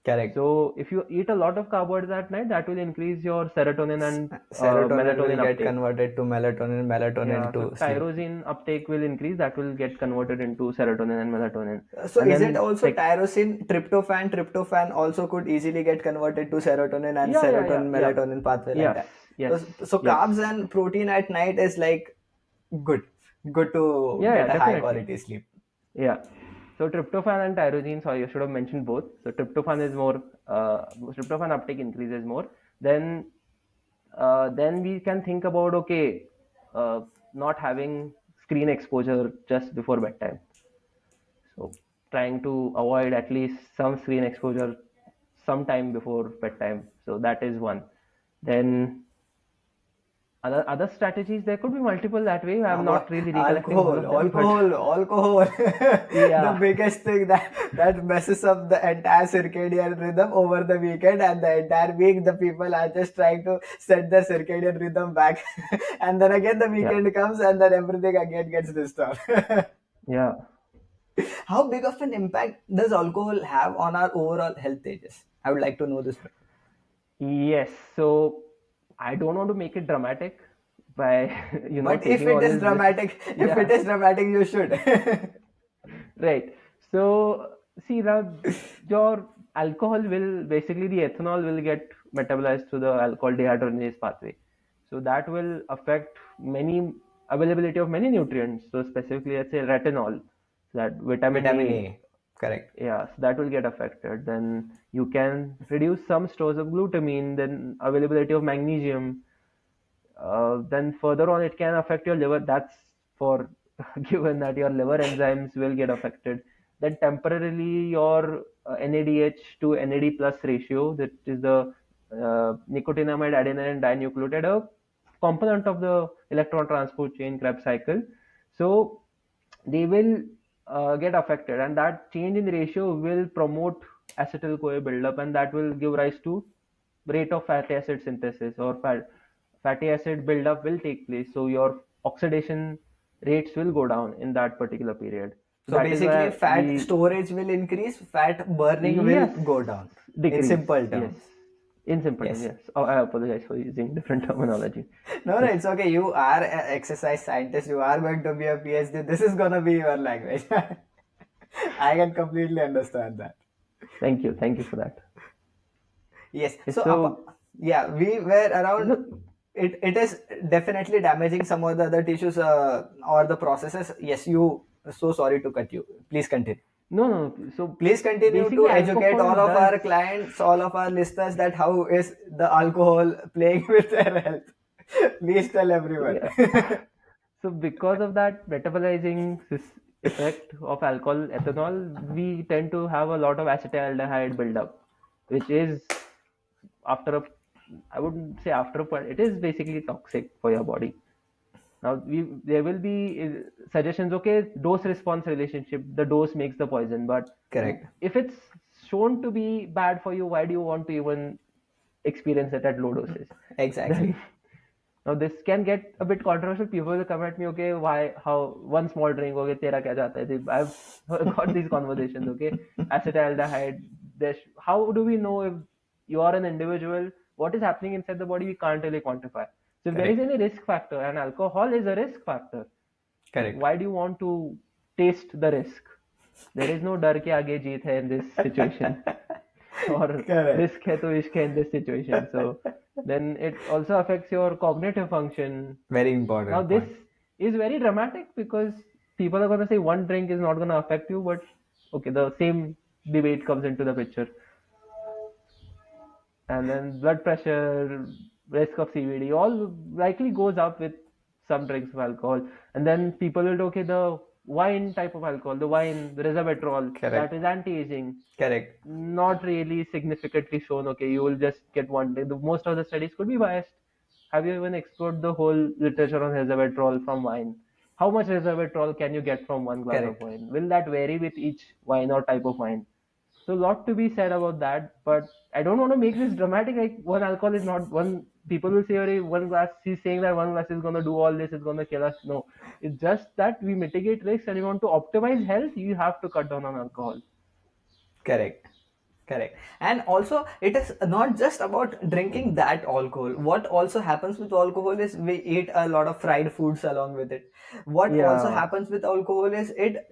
Correct. So, if you eat a lot of carbohydrates at night, that will increase your serotonin and Serotonin will melatonin get uptake. converted to melatonin, melatonin Yeah, so to sleep. tyrosine uptake will increase. That will get converted into serotonin and melatonin. So And is it then, also tyrosine, tryptophan? Tryptophan also could easily get converted to serotonin and serotonin yeah. melatonin pathway like Yes, that. yes, So yes. carbs and protein at night is like good, good to Yeah, get a high definitely. quality sleep. Yeah. So tryptophan and tyrosine, sorry, I should have mentioned both. So tryptophan is more, tryptophan uptake increases more. Then, then we can think about okay, not having screen exposure just before bedtime. So trying to avoid at least some screen exposure sometime before bedtime. So that is one. Then other strategies, there could be multiple that way. I'm not really recollecting all Alcohol, of them, but alcohol. The yeah, biggest thing that messes up the entire circadian rhythm over the weekend, and the entire week the people are just trying to set their circadian rhythm back, and then again the yeah, weekend comes and then everything again gets disturbed. yeah. How big of an impact does alcohol have on our overall health stages? I would like to know this. Yes. So I don't want to make it dramatic by But if taking it all is this just dramatic, if it yeah. is dramatic, you should. Right. So, see now, your alcohol will basically the ethanol will get metabolized through the alcohol dehydrogenase pathway. So that will affect many availability of many nutrients. So specifically, let's say retinol, that vitamin Vitamin A, A, correct. yeah, so that will get affected. Then you can reduce some stores of glutamine, then availability of magnesium, then further on it can affect your liver. That's for given that your liver enzymes will get affected. Then temporarily your NADH to NAD plus ratio, that is the nicotinamide adenine dinucleotide, a component of the electron transport chain Krebs cycle. So they will get affected, and that change in ratio will promote acetyl CoA buildup, and that will give rise to rate of fatty acid synthesis, or fatty acid buildup will take place. So your oxidation rates will go down in that particular period. So So that is basically, why fat we storage will increase, fat burning will yes go down. In decrease simple yes terms. in simple terms Yes. yes. Oh, I apologize for using different terminology. No, Yes, it's okay. You are an exercise scientist. You are going to be a PhD. This is gonna be your language. I can completely understand that. thank you for that. Yes. Yes, So, so yeah, we were around. look, It is definitely damaging some of the other tissues or the processes. Yes, you. So sorry to cut you. Please continue. no, so Please continue basically to educate alcohol all of does our clients, all of our listeners that how is the alcohol playing with their health. Please tell everyone. yeah. So because of that metabolizing effect of alcohol, ethanol, we tend to have a lot of acetaldehyde buildup, which is after a, I wouldn't say after a point, it is basically toxic for your body. Now there will be suggestions. Okay, dose response relationship. The dose makes the poison, but Correct. if it's shown to be bad for you, why do you want to even experience it at low doses? Then Exactly. now this can get a bit controversial. People will come at me, okay, why, how, one small drink, okay, tera kya jata hai? I've got these conversations, okay, acetaldehyde. How do we know if you are an individual? What is happening inside the body? We can't really quantify. So if there is Correct. any risk factor, and alcohol is a risk factor, so Correct. why do you want to taste the risk? There is no डर के आगे जीत है in this situation. Or Correct. risk hai to ishq hai in this situation. So then it also affects your cognitive function. Very Now important this point. is very dramatic because people are going to say one drink is not going to affect you, but okay, the same debate comes into the picture. And then blood pressure, risk of CVD, all likely goes up with some drinks of alcohol. And then people will okay, the wine type of alcohol, the wine, the resveratrol, that Correct. is anti-aging, Correct. not really significantly shown. Okay, you will just get one day. Most of the studies could be biased. Have you even explored the whole literature on resveratrol from wine? How much resveratrol can you get from one glass of Correct. wine? Will that vary with each wine or type of wine? So, a lot to be said about that, but I don't want to make this dramatic. Like, one alcohol is not one. People will say, "Arey, one glass." He's saying that one glass is gonna do all this. It's gonna kill us. No, it's just that we mitigate risks and you want to optimize health. You have to cut down on alcohol. Correct. Correct. And also, it is not just about drinking that alcohol. What also happens with alcohol is we eat a lot of fried foods along with it. What also Yeah, happens with alcohol is it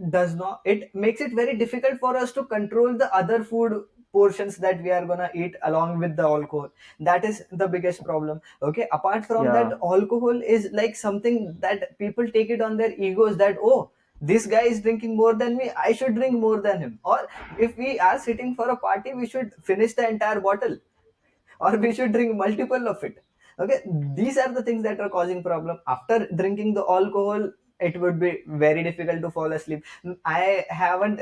makes it very difficult for us to control the other food portions that we are gonna eat along with the alcohol. That is the biggest problem. Okay. Apart from that, yeah, alcohol is like something that people take it on their egos that, oh, this guy is drinking more than me, I should drink more than him. Or if we are sitting for a party, we should finish the entire bottle, or we should drink multiple of it. Okay, these are the things that are causing problem. After drinking the alcohol, it would be very difficult to fall asleep. I haven't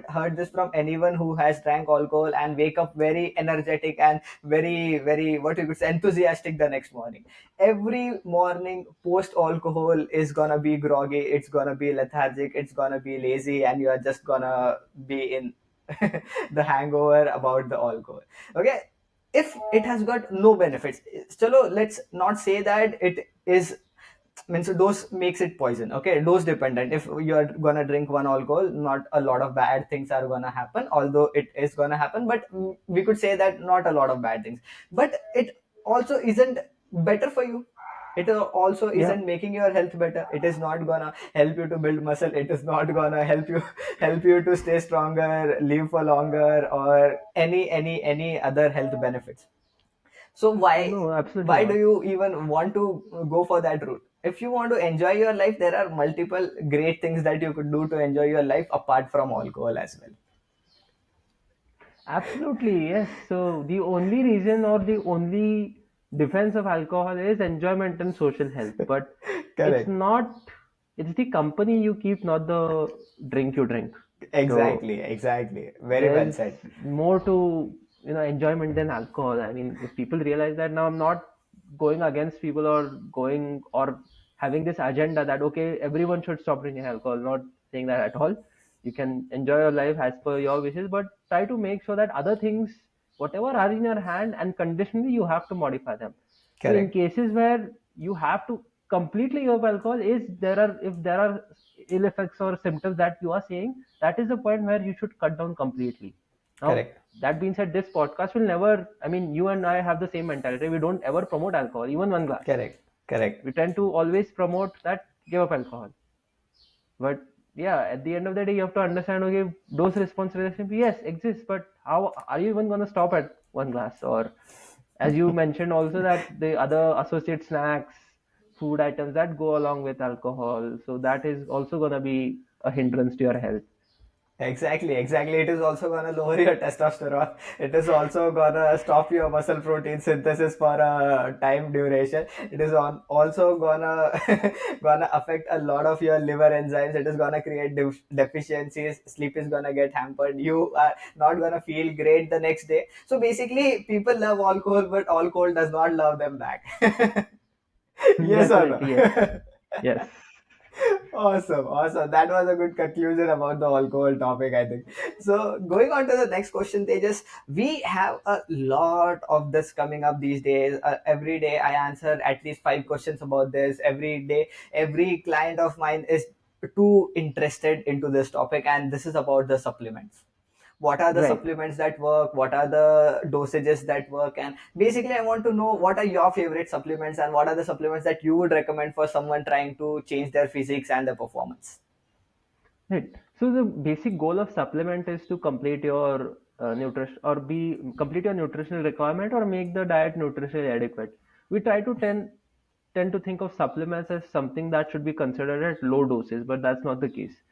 heard this from anyone who has drank alcohol and wake up very energetic and very, very, what you could say, enthusiastic the next morning. Every morning post alcohol is gonna be groggy, it's gonna be lethargic, it's gonna be lazy, and you are just gonna be in the hangover about the alcohol. Okay, if it has got no benefits, chalo, let's not say that it is, means dose makes it poison. Okay, dose dependent. If you're gonna drink one alcohol, not a lot of bad things are gonna happen, although it is gonna happen, but we could say that not a lot of bad things. But it also isn't better for you. It also yeah. isn't making your health better. It is not gonna help you to build muscle. It is not gonna help you help you to stay stronger, live for longer, or any other health benefits. So No, absolutely why do not. you even want to go for that route? If you want to enjoy your life, there are multiple great things that you could do to enjoy your life apart from alcohol as well. Absolutely, yes. So the only reason or the only defense of alcohol is enjoyment and social health. But it's Correct. not, it's the company you keep, not the drink you drink. So Exactly, exactly, very well there's said. more to, enjoyment than alcohol. I mean, if people realize that, now I'm not going against people or going or having this agenda that okay, everyone should stop drinking alcohol. Not saying that at all. You can enjoy your life as per your wishes, but try to make sure that other things, whatever are in your hand, and conditionally you have to modify them. So in Correct. cases where you have to completely give up alcohol, is there are if there are ill effects or symptoms that you are saying, that is the point where you should cut down completely. Now, Correct. that being said, this podcast will never, I mean, you and I have the same mentality. We don't ever promote alcohol, even one glass. Correct. Correct. We tend to always promote that give up alcohol. But yeah, at the end of the day, you have to understand, okay, dose response relationship, yes, exists, but how are you even going to stop at one glass? Or as you mentioned also, that the other associate snacks, food items that go along with alcohol, so that is also going to be a hindrance to your health. Exactly, exactly. It is also gonna lower your testosterone. It is also gonna stop your muscle protein synthesis for a time duration. It is also gonna gonna affect a lot of your liver enzymes. It is gonna create deficiencies. Sleep is gonna get hampered. You are not gonna feel great the next day. So basically, people love alcohol, but alcohol does not love them back. Yes or Definitely, yes. no? Yes. Awesome, awesome. That was a good conclusion about the alcohol topic, I think. So, going on to the next question, Tejas, we have a lot of this coming up these days. Every day, I answer at least 5 questions about this. Every day, every client of mine is too interested into this topic, and this is about the supplements. What are the Right. supplements that work, what are the dosages that work, and basically I want to know what are your favorite supplements and what are the supplements that you would recommend for someone trying to change their physiques and their performance. Right. So the basic goal of supplement is to complete your nutrition or be complete your nutritional requirement or make the diet nutritionally adequate. We try to tend to think of supplements as something that should be considered at low doses, but that's not the case.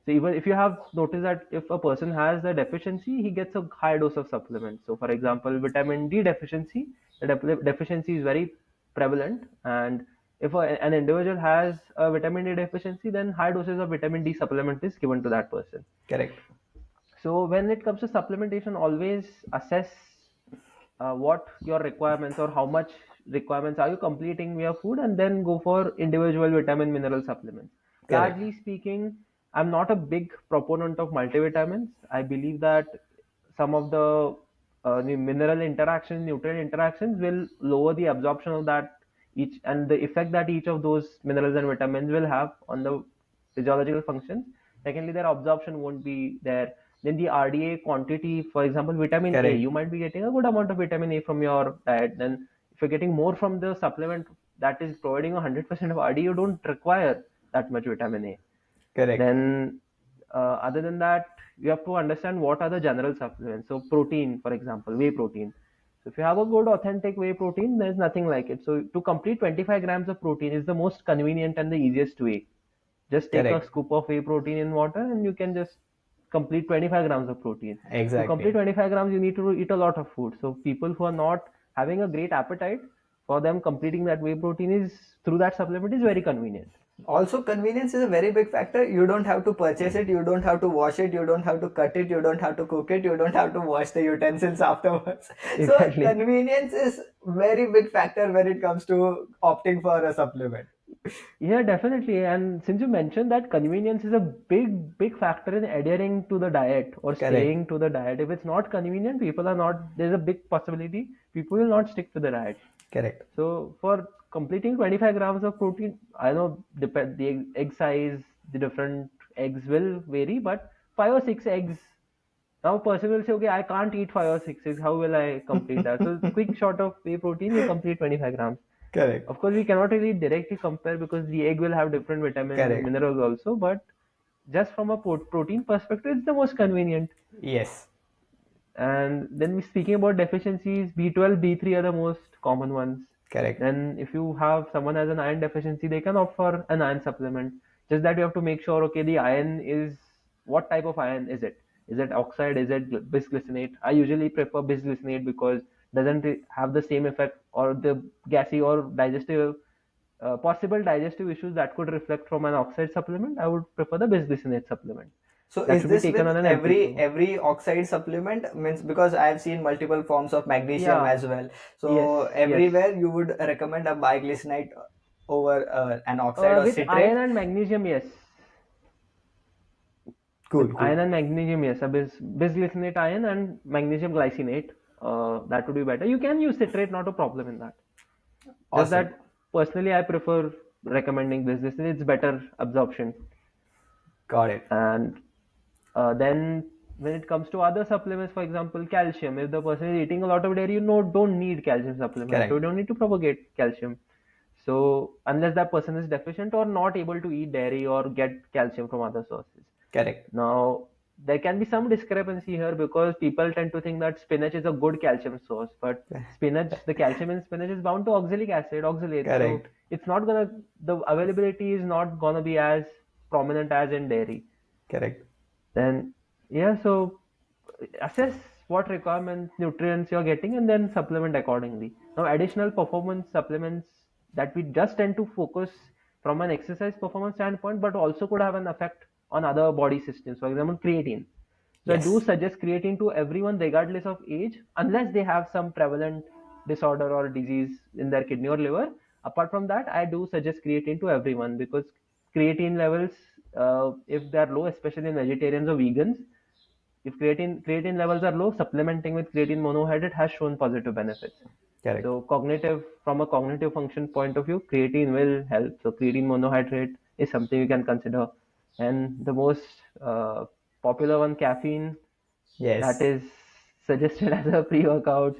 So even if you have noticed that if a person has a deficiency, he gets a high dose of supplement. So for example, vitamin D deficiency, the deficiency is very prevalent, and an individual has a vitamin D deficiency, then high doses of vitamin D supplement is given to that person. Correct. So when it comes to supplementation, always assess what your requirements or how much requirements are you completing via food, and then go for individual vitamin mineral supplements. Correct. Largely speaking, I'm not a big proponent of multivitamins. I believe that some of the mineral interactions, nutrient interactions will lower the absorption of that each, and the effect that each of those minerals and vitamins will have on the physiological functions. Secondly, their absorption won't be there. Then the RDA quantity, for example, vitamin A, Correct. you might be getting a good amount of vitamin A from your diet. Then if you're getting more from the supplement that is providing 100% of RDA, you don't require that much vitamin A. Correct. Then, other than that, you have to understand what are the general supplements. So, protein, for example, whey protein. So, if you have a good, authentic whey protein, there's nothing like it. So, to complete 25 grams of protein is the most convenient and the easiest way. Just take a Correct. scoop of whey protein in water and you can just complete 25 grams of protein. To complete Exactly. 25 grams, you need to eat a lot of food. So, people who are not having a great appetite, for them completing that whey protein is through that supplement is very convenient. Also, convenience is a very big factor. You don't have to purchase it, you don't have to wash it, you don't have to cut it, you don't have to cook it, you don't have to wash the utensils afterwards. So Exactly. convenience is very big factor when it comes to opting for a supplement. Yeah, definitely. And since you mentioned that convenience is a big factor in adhering to the diet or Correct. staying to the diet. If it's not convenient, people are not, there's a big possibility people will not stick to the diet. Correct. So for completing 25 grams of protein, I know depend the egg size, the different eggs will vary, but 5 or 6 eggs. Now, a person will say, okay, I can't eat 5 or 6 eggs. How will I complete that? So, quick shot of whey protein, you complete 25 grams. Correct. Of course, we cannot really directly compare because the egg will have different vitamin Correct. minerals also, but just from a protein perspective, it's the most convenient. Yes. And then we speaking about deficiencies, B12, B3 are the most common ones. Correct. Then if you have someone has an iron deficiency, they can opt for an iron supplement. Just that you have to make sure, okay, the iron is, what type of iron is it? Is it oxide? Is it bisglycinate? I usually prefer bisglycinate because doesn't it have the same effect or the gassy or digestive possible digestive issues that could reflect from an oxide supplement. I would prefer the bisglycinate supplement. So That is should be this taken with on an empty every stomach. every oxide supplement? Means because I have seen multiple forms of magnesium Yeah. as well. Yes. So Yes. everywhere you would recommend a biglycinate over an oxide or With iron citrate. and magnesium, yes. With Cool, cool. iron and magnesium, yes. A bisglycinate iron and magnesium glycinate. That would be better. You can use citrate, not a problem in that. Just Awesome. that personally, I prefer recommending bisglycinate. It's better absorption. Got it. And then when it comes to other supplements, for example, calcium, if the person is eating a lot of dairy, you know, don't need calcium supplement. So you Correct. don't need to propagate calcium. So unless that person is deficient or not able to eat dairy or get calcium from other sources. Correct. Now, there can be some discrepancy here because people tend to think that spinach is a good calcium source, but spinach, the calcium in spinach is bound to oxalic acid, oxalates. So Correct. it's not gonna, the availability is not gonna be as prominent as in dairy. Correct. Then, yeah, so assess what requirements, nutrients you're getting, and then supplement accordingly. Now, additional performance supplements that we just tend to focus from an exercise performance standpoint, but also could have an effect on other body systems. For example, creatine. So I do Yes. suggest creatine to everyone regardless of age, unless they have some prevalent disorder or disease in their kidney or liver. Apart from that, I do suggest creatine to everyone because creatine levels, if they are low, especially in vegetarians or vegans, if creatine levels are low, supplementing with creatine monohydrate has shown positive benefits. Correct. So cognitive, from a cognitive function point of view, creatine will help. So creatine monohydrate is something you can consider. And the most popular one, caffeine, that Yes. is suggested as a pre-workout.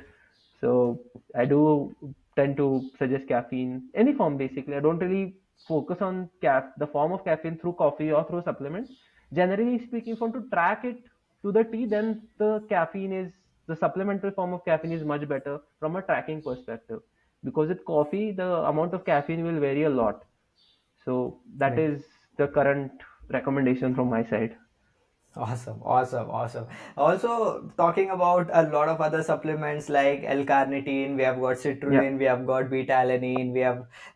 So I do tend to suggest caffeine, any form basically. I don't really focus on the form of caffeine through coffee or through supplements. Generally speaking, if you want to track it to the T, then the supplemental form of caffeine is much better from a tracking perspective. Because with coffee, the amount of caffeine will vary a lot. So that Correct. is the current recommendation from my side. Awesome, awesome, awesome. Also, talking about a lot of other supplements like L-carnitine, we have got Yeah, citrulline, we have got beta-alanine,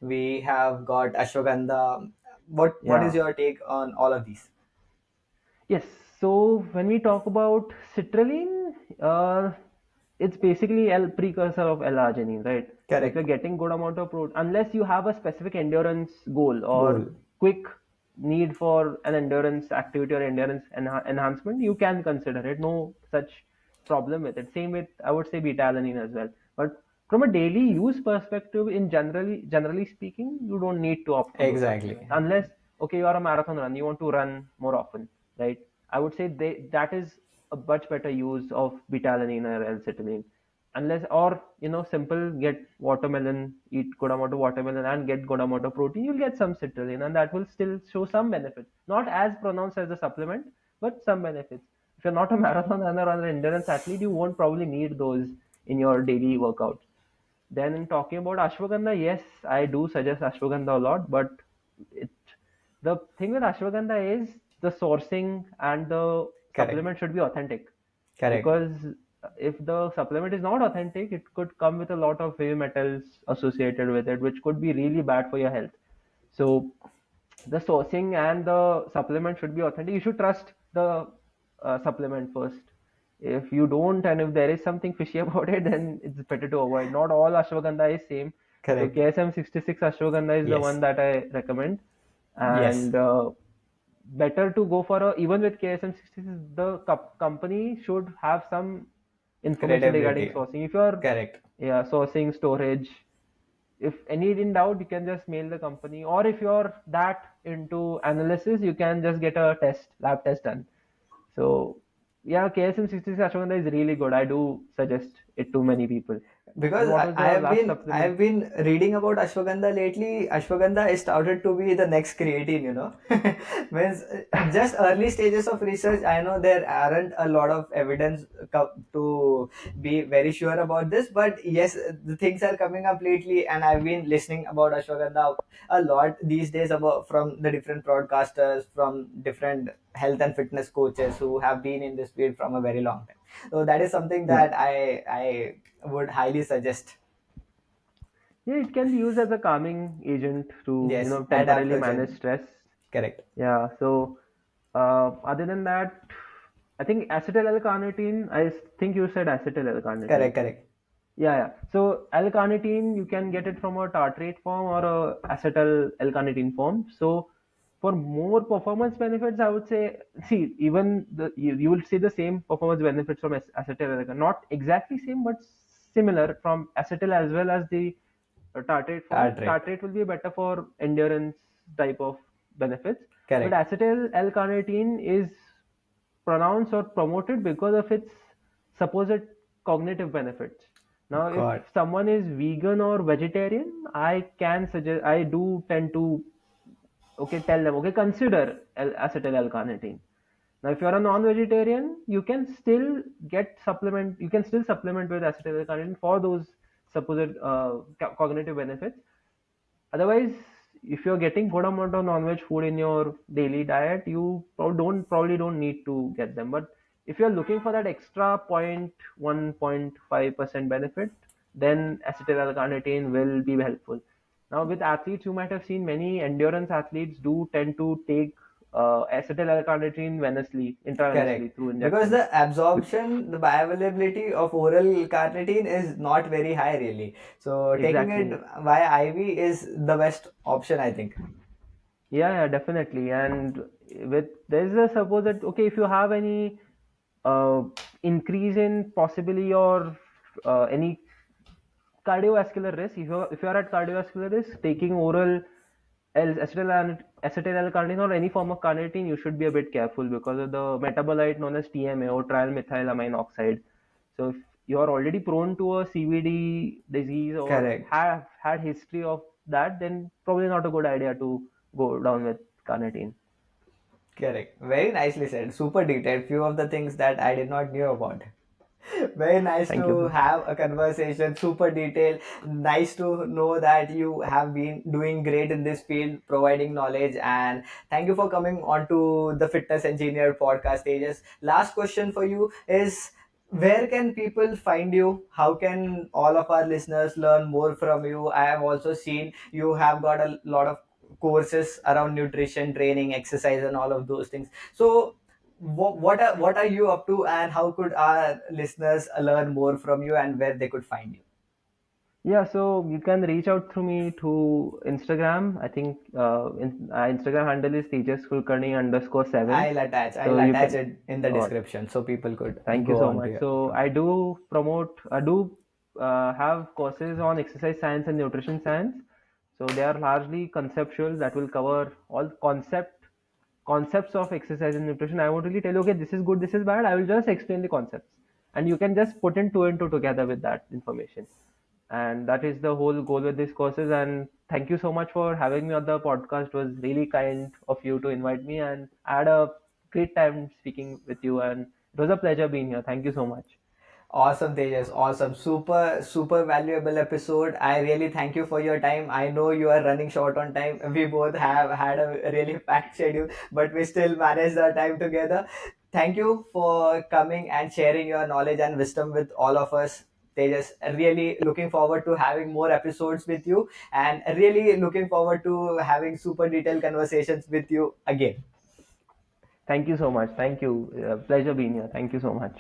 we have got ashwagandha. What is yeah. your take on all of these? Yes. So when we talk about citrulline, it's basically L precursor of L-arginine, right? So if you're Correct. getting good amount of protein, unless you have a specific endurance goal or Goal. quick need for an endurance activity or endurance enhancement, you can consider it. No such problem with it. Same with, I would say, beta-alanine as well. But from a daily use perspective, in generally speaking, you don't need to opt for those Exactly. supplements unless, okay, you are a marathon run, you want to run more often, right? I would say that is a much better use of beta-alanine or L-citrulline. Unless, or simple, get watermelon, eat good amount of watermelon and get good amount of protein, you'll get some citrulline, and that will still show some benefits. Not as pronounced as a supplement, but some benefits. If you're not a marathon runner or an endurance athlete, you won't probably need those in your daily workouts. Then in talking about ashwagandha, yes, I do suggest ashwagandha a lot, but it the thing with ashwagandha is the sourcing and the Correct. supplement should be authentic, Correct. because if the supplement is not authentic, it could come with a lot of heavy metals associated with it, which could be really bad for your health. So the sourcing and the supplement should be authentic. You should trust the supplement first. If you don't, and if there is something fishy about it, then it's better to avoid. Not all ashwagandha is same. So Correct. KSM 66 ashwagandha is the one Yes. that I recommend, Yes. and better to go for a, even with KSM 66, the company should have some information regarding Credibility. sourcing. If you're, Correct. yeah, sourcing, storage, if any in doubt, you can just mail the company, or if you're that into analysis, you can just get a lab test done. So yeah, KSM 66 ashwagandha is really good. I do suggest it to many people. And Because what I, was I the have last been supplement? I've been reading about ashwagandha lately. Ashwagandha is touted to be the next creatine, means just early stages of research. I know there aren't a lot of evidence to be very sure about this, but yes, the things are coming up lately, and I've been listening about ashwagandha a lot these days about from the different broadcasters, from different health and fitness coaches who have been in this field from a very long time. So that is something Yeah. that I would highly suggest. Yeah, it can be used as a calming agent to, Yes, temporarily manage adaptogen. stress. Correct. Yeah. So, other than that, I think acetyl L-carnitine. I think you said acetyl L-carnitine. Correct. Correct. Yeah, yeah. So L-carnitine, you can get it from a tartrate form or a acetyl L-carnitine form. So for more performance benefits, I would say, see, even you will see the same performance benefits from acetyl L-carnitine. Not exactly same, but similar from acetyl as well as the tartrate form. Tartrate. Tartrate will be better for endurance type of benefits, but Correct. acetyl L-carnitine is pronounced or promoted because of its supposed cognitive benefits. Now, if God. someone is vegan or vegetarian, I can suggest, I do tend to, okay, tell them, okay, consider acetyl L-carnitine. Now, if you're a non-vegetarian, you can still you can still supplement with acetyl L-carnitine for those supposed cognitive benefits. Otherwise, if you're getting good amount of non-veg food in your daily diet, you probably don't need to get them. But if you're looking for that extra 0.1 0.5% benefit, then acetyl L-carnitine will be helpful. Now, with athletes, you might have seen many endurance athletes do tend to take acetyl L-carnitine intravenously Correct. through Because injections. the absorption, the bioavailability of oral carnitine is not very high, really. So taking it Exactly. via IV is the best option, I think. Yeah, yeah, definitely. And with there's a suppose that, okay, if you have any uh, increase in possibly or any cardiovascular risk, if you're at cardiovascular risk, taking oral acetyl L-carnitine or any form of carnitine, you should be a bit careful because of the metabolite known as TMA or trimethylamine oxide. So if you are already prone to a CVD disease or Correct. have had history of that, then probably not a good idea to go down with carnitine. Correct. Very nicely said. Super detailed. Few of the things that I did not knew about. Very nice Thank to you. have a conversation, super detailed. Nice to know that you have been doing great in this field, providing knowledge. And thank you for coming on to the Fitness Engineer podcast, Tejas. Last question for you is, where can people find you? How can all of our listeners learn more from you? I have also seen you have got a lot of courses around nutrition, training, exercise, and all of those things. So what are you up to, and how could our listeners learn more from you, and where they could find you? Yeah, so you can reach out through me to Instagram. I think Instagram handle is Tejas Kulkarni _7. I'll So you attach can. it in the Oh, description so people could thank you go so on to much. your So profile. I do have courses on exercise science and nutrition science. So they are largely conceptual that will cover all concepts of exercise and nutrition. I won't really tell you, okay, this is good, this is bad. I will just explain the concepts, and you can just put in two and two together with that information. And that is the whole goal with these courses. And thank you so much for having me on the podcast. It was really kind of you to invite me, and I had a great time speaking with you. And it was a pleasure being here. Thank you so much. Awesome, Tejas. Awesome. Super, super valuable episode. I really thank you for your time. I know you are running short on time. We both have had a really packed schedule, but we still managed our time together. Thank you for coming and sharing your knowledge and wisdom with all of us. Tejas, really looking forward to having more episodes with you, and really looking forward to having super detailed conversations with you again. Thank you so much. Thank you. Pleasure being here. Thank you so much.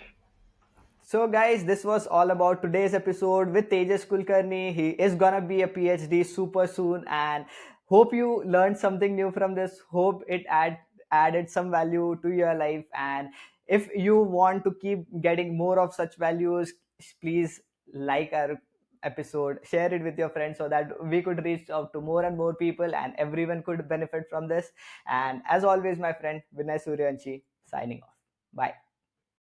So, guys, this was all about today's episode with Tejas Kulkarni. He is gonna be a PhD super soon, and hope you learned something new from this. Hope it added some value to your life. And if you want to keep getting more of such values, please like our episode, share it with your friends so that we could reach out to more and more people, and everyone could benefit from this. And as always, my friend Vinay Suryanshi signing off. Bye.